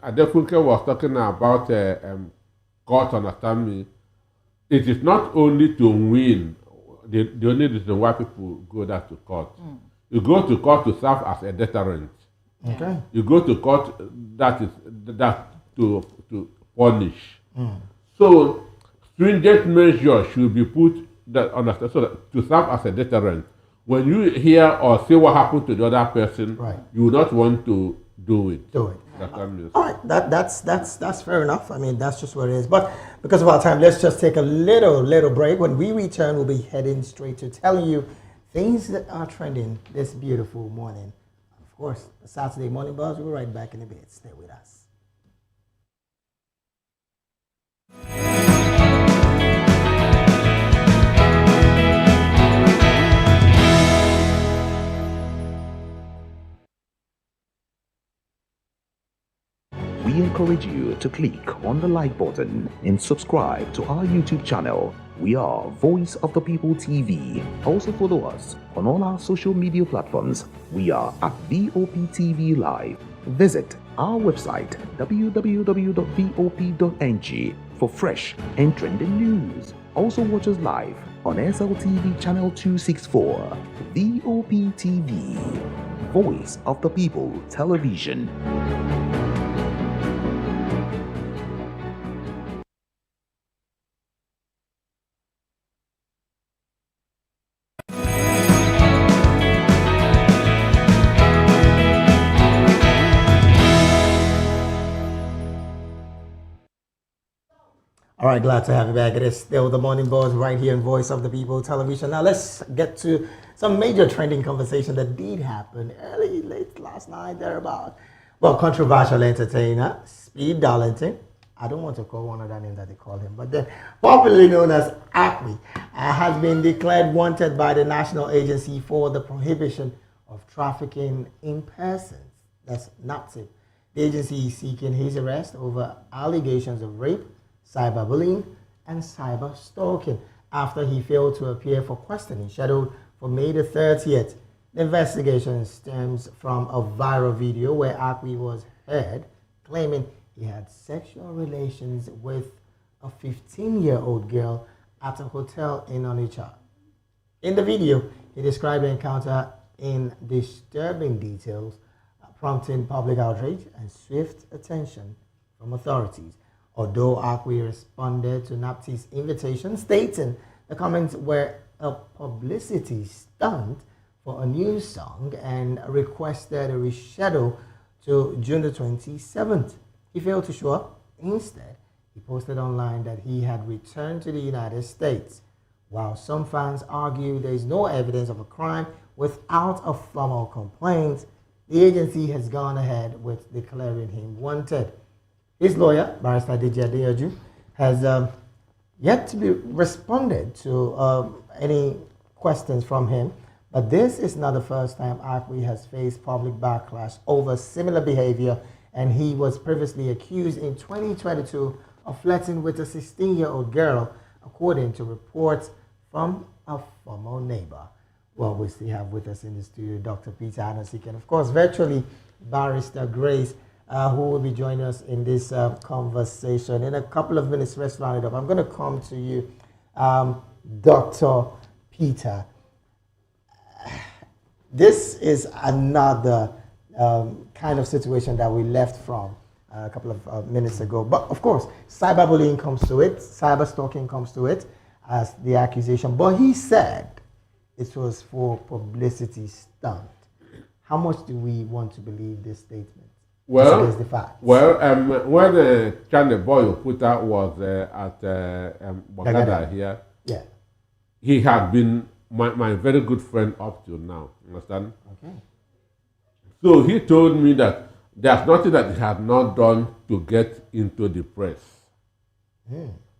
Adefunke was talking about court, understand me, it is not only to win. The only reason why people go that to court. You go to court to serve as a deterrent. Okay. You go to court that to punish. So stringent measures should be put that understand so that to serve as a deterrent. When you hear or see what happened to the other person, right, you will not want to do it. Do it. All right, that's fair enough. I mean, that's just what it is. But because of our time, let's just take a little break. When we return, we'll be heading straight to telling you things that are trending this beautiful morning. Of course, the Saturday Morning Buzz. We'll be right back in a bit. Stay with us. We encourage you to click on the like button and subscribe to our YouTube channel. We are Voice of the People TV. Also follow us on all our social media platforms. We are at VOPTV Live. Visit our website www.vop.ng for fresh and trending news. Also watch us live on SLTV channel 264. VOPTV, Voice of the People Television. All right, glad to have you back. It is still the Morning Buzz right here in Voice of the People Television. Now let's get to some major trending conversation that did happen late last night, thereabout. Well, controversial entertainer, Speed Darlington. I don't want to call one of the names that they call him, but then popularly known as Acme, has been declared wanted by the National Agency for the Prohibition of Trafficking in Persons. That's NAPTIP. The agency is seeking his arrest over allegations of rape, cyberbullying, and cyber stalking after he failed to appear for questioning scheduled for May the 30th. The investigation stems from a viral video where Akwi was heard claiming he had sexual relations with a 15-year-old girl at a hotel in Onitsha. In the video, he described the encounter in disturbing details, prompting public outrage and swift attention from authorities. Although Akwi responded to NAPTI's invitation, stating the comments were a publicity stunt for a new song and requested a reschedule to June the 27th. He failed to show up. Instead, he posted online that he had returned to the United States. While some fans argue there is no evidence of a crime without a formal complaint, the agency has gone ahead with declaring him wanted. His lawyer, Barrister Deji Adeyoju, has yet to be responded to any questions from him. But this is not the first time Akwi has faced public backlash over similar behavior, and he was previously accused in 2022 of flirting with a 16-year-old girl, according to reports from a former neighbor. Well, we still have with us in the studio Dr. Peter Anosik and, of course, virtually Barrister Grace who will be joining us in this conversation. In a couple of minutes, let's round it up. I'm going to come to you, Dr. Peter. This is another kind of situation that we left from a couple of minutes ago. But of course, cyberbullying comes to it, cyber stalking comes to it as the accusation. But he said it was for publicity stunt. How much do we want to believe this statement? Well, the fact? Well, when Chande Boyo Puta was at Bagada here, yeah, he had been my very good friend up till now. Understand? Okay. So he told me that there's nothing that he had not done to get into the press.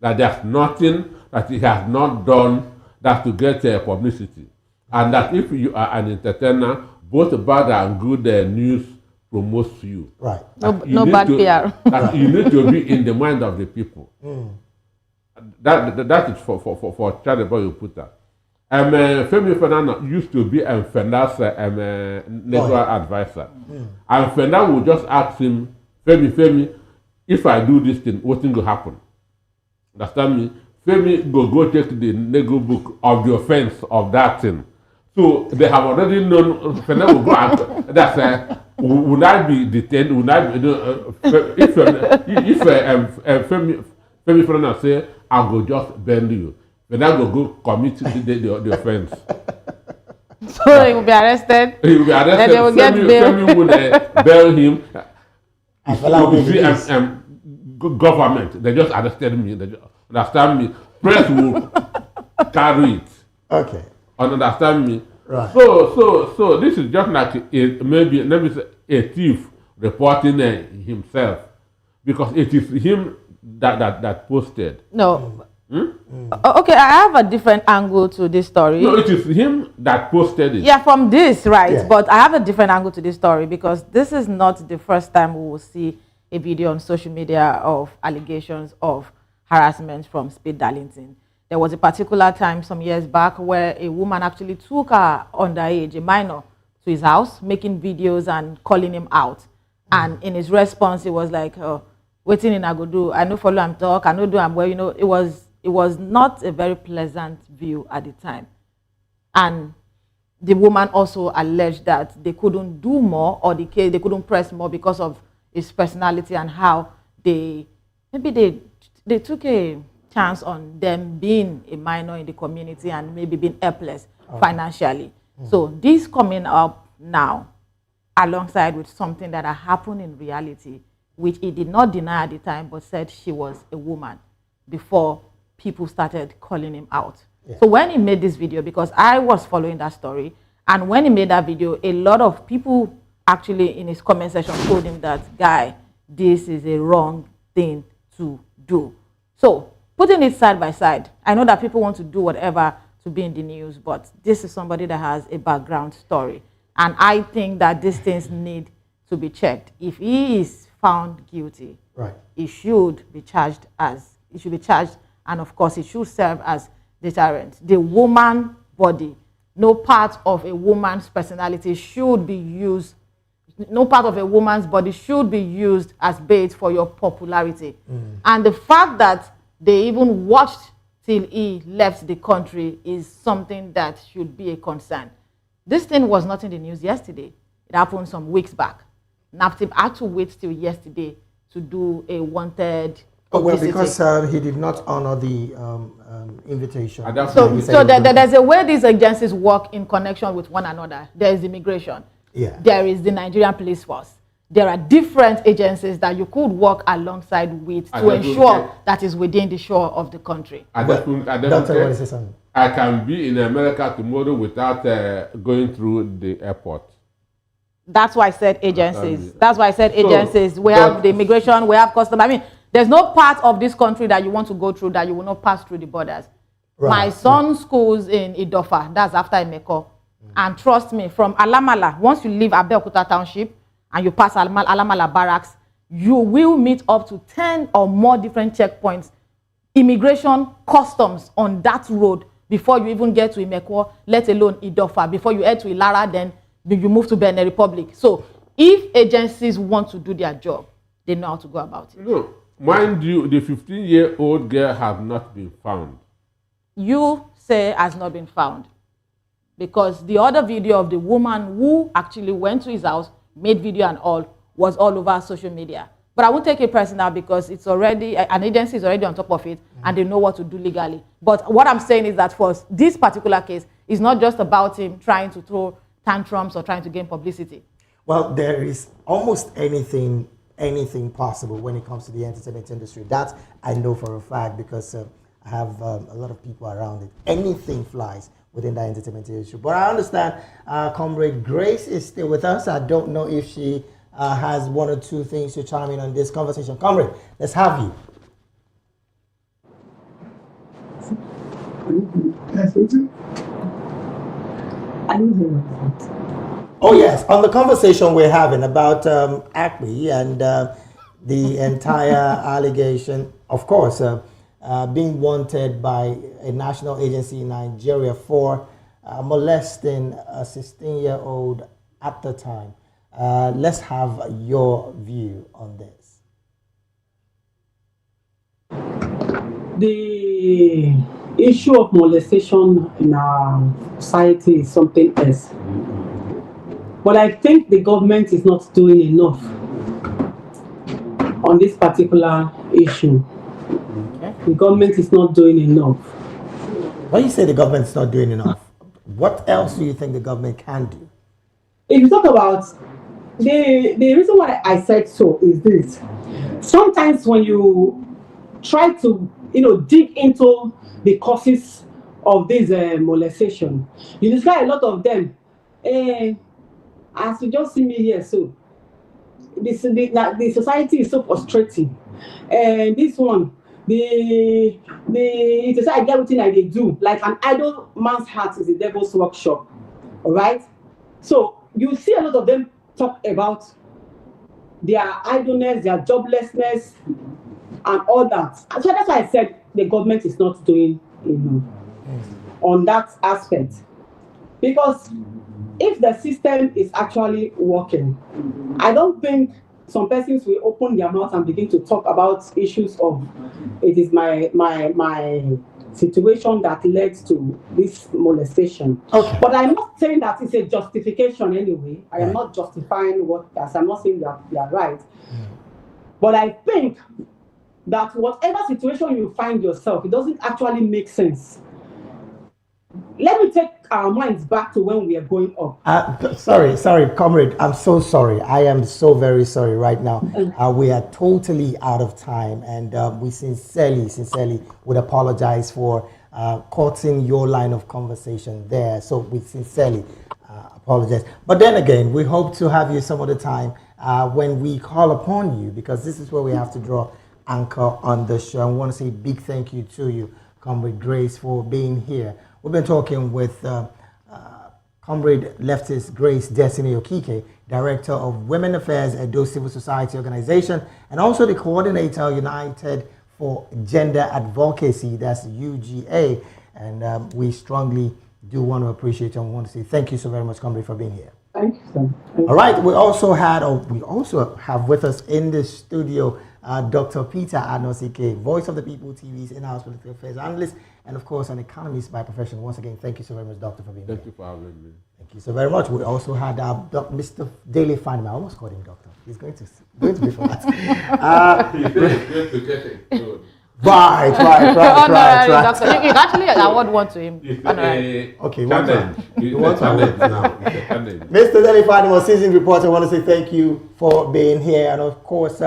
That there's nothing that he has not done that to get publicity. And that if you are an entertainer, both bad and good news promotes you. Right. No bad PR. That you need to be in the mind of the people. That is for Charlie Boy Puta. Femi Fernando used to be Fenda's legal advisor. And Fenda would just ask him, Femi, if I do this thing, what thing will happen? Understand me? Femi go take the legal book of the offense of that thing. So they have already known. Fenda will go and that's would I be detained? Would I be, if Femi Fernando say I go just bend you, Fenda go commit the offense. So he will be arrested. He will be arrested. Then they will get bail. Femi would bail him. Government, they just arrested me. They just, understand me? Press will carry it. Okay. Understand me? Right. So this is just like maybe a thief reporting himself, because it is him that posted. No. Okay, I have a different angle to this story. No, it is him that posted it. Yeah, from this, right? Yeah. But I have a different angle to this story because this is not the first time we will see a video on social media of allegations of harassment from Speed Darlington. There was a particular time some years back where a woman actually took her underage, a minor, to his house, making videos and calling him out. And in his response, he was like, waiting in I go do, I know follow him talk, I know do him well, you know, it was not a very pleasant view at the time. And the woman also alleged that they couldn't do more, or they couldn't press more because of his personality and how they took a chance on them being a minor in the community and maybe being helpless financially. So this coming up now alongside with something that had happened in reality, which he did not deny at the time, but said she was a woman before people started calling him out. Yeah. So when he made this video, because I was following that story, and when he made that video, a lot of people actually in his comment section told him that, guy, this is a wrong thing to do. So putting it side by side, I know that people want to do whatever to be in the news, but this is somebody that has a background story. And I think that these things need to be checked. If he is found guilty, right, he should be charged, and of course it should serve as deterrent. The woman body, no part of a woman's personality should be used, no part of a woman's body should be used as bait for your popularity. And the fact that they even watched till he left the country is something that should be a concern. This thing was not in the news yesterday. It happened some weeks back. Nnamdi had to wait till yesterday to do a wanted publicity. Well, because he did not honor the invitation. So there's a way these agencies work in connection with one another. There is immigration. Yeah. There is the Nigerian police force. There are different agencies that you could work alongside with to ensure that is within the shore of the country. I can be in America tomorrow without going through the airport. That's why I said agencies. That's why I said agencies. We have the immigration, we have customs. I mean, there's no part of this country that you want to go through that you will not pass through the borders. Right. My son's schools in Idofa, that's after Emeko. And trust me, from Alamala, once you leave Abeokuta Township and you pass Alamala Barracks, you will meet up to 10 or more different checkpoints, immigration, customs on that road before you even get to Imeko, let alone Idofa. Before you head to Ilara, then you move to Benin Republic. So if agencies want to do their job, they know how to go about it. No, mind you, the 15-year-old girl has not been found. You say has not been found. Because the other video of the woman who actually went to his house, made video and all, was all over social media. But I won't take it personal because it's already, an agency is already on top of it and they know what to do legally. But what I'm saying is that for this particular case, it's not just about him trying to throw tantrums or trying to gain publicity. Well, there is almost anything possible when it comes to the entertainment industry. That I know for a fact because I have a lot of people around it. Anything flies within the entertainment industry. But I understand Comrade Grace is still with us. I don't know if she has one or two things to chime in on this conversation. Comrade, let's have you. Oh yes, on the conversation we're having about Acme and the entire allegation, of course, being wanted by a national agency in Nigeria for molesting a 16-year-old at the time. Let's have your view on this. The issue of molestation in our society is something else. But I think the government is not doing enough on this particular issue. Okay. The government is not doing enough. When you say the government is not doing enough, what else do you think the government can do? If you talk about the reason why I said so is this. Sometimes when you try to dig into the causes of this molestation, you discover a lot of them. As you just see me here, so the society is so frustrating. And this one, it's just I get everything I they do. Like an idle man's heart is the devil's workshop. All right. So you see a lot of them talk about their idleness, their joblessness, and all that. So that's why I said the government is not doing enough on that aspect. Because if the system is actually working, I don't think some persons will open their mouth and begin to talk about issues of it is my situation that led to this molestation. Okay. But I'm not saying that it's a justification anyway. I am not justifying I'm not saying that they are right. But I think that whatever situation you find yourself, it doesn't actually make sense. Let me take our minds back to when we are growing up. Sorry, comrade. I'm so sorry. I am so very sorry right now. We are totally out of time, and we sincerely would apologize for cutting your line of conversation there. So we sincerely apologize. But then again, we hope to have you some other time when we call upon you, because this is where we have to draw anchor on the show. I want to say a big thank you to you, Comrade Grace, for being here. We've been talking with Comrade Leftist Grace Destiny Okike, Director of Women Affairs at Edo Civil Society Organization, and also the Coordinator United for Gender Advocacy, that's UGA. And we strongly do want to appreciate you and want to say thank you so very much, Comrade, for being here. Thank you, sir. All right, we also have with us in the studio Dr. Peter Anosike, Voice of the People TV's in-house political affairs analyst, and of course an economist by profession. Once again, thank you so very much, Doctor, for being here. Thank you for having me. Thank you so very much. We also had Mr. Daily Fanima. I almost called him Doctor. He's going to be for that. He's going to get it good. Right. Doctor. You actually award one to him. Okay, one time. You want challenge now. Mr. Daily Fanima, seasoned reporter, I want to say thank you for being here, and of course,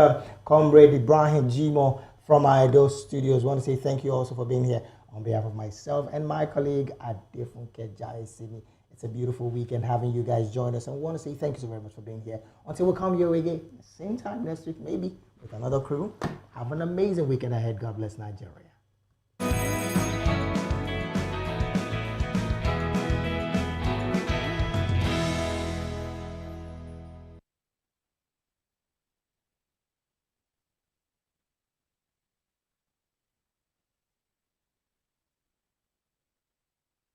Comrade Ibrahim Jimo from our Edo studios. I want to say thank you also for being here on behalf of myself and my colleague Adefunke Jaisimi. It's a beautiful weekend having you guys join us, and we want to say thank you so very much for being here. Until we come your way again, same time next week, maybe with another crew. Have an amazing weekend ahead. God bless Nigeria.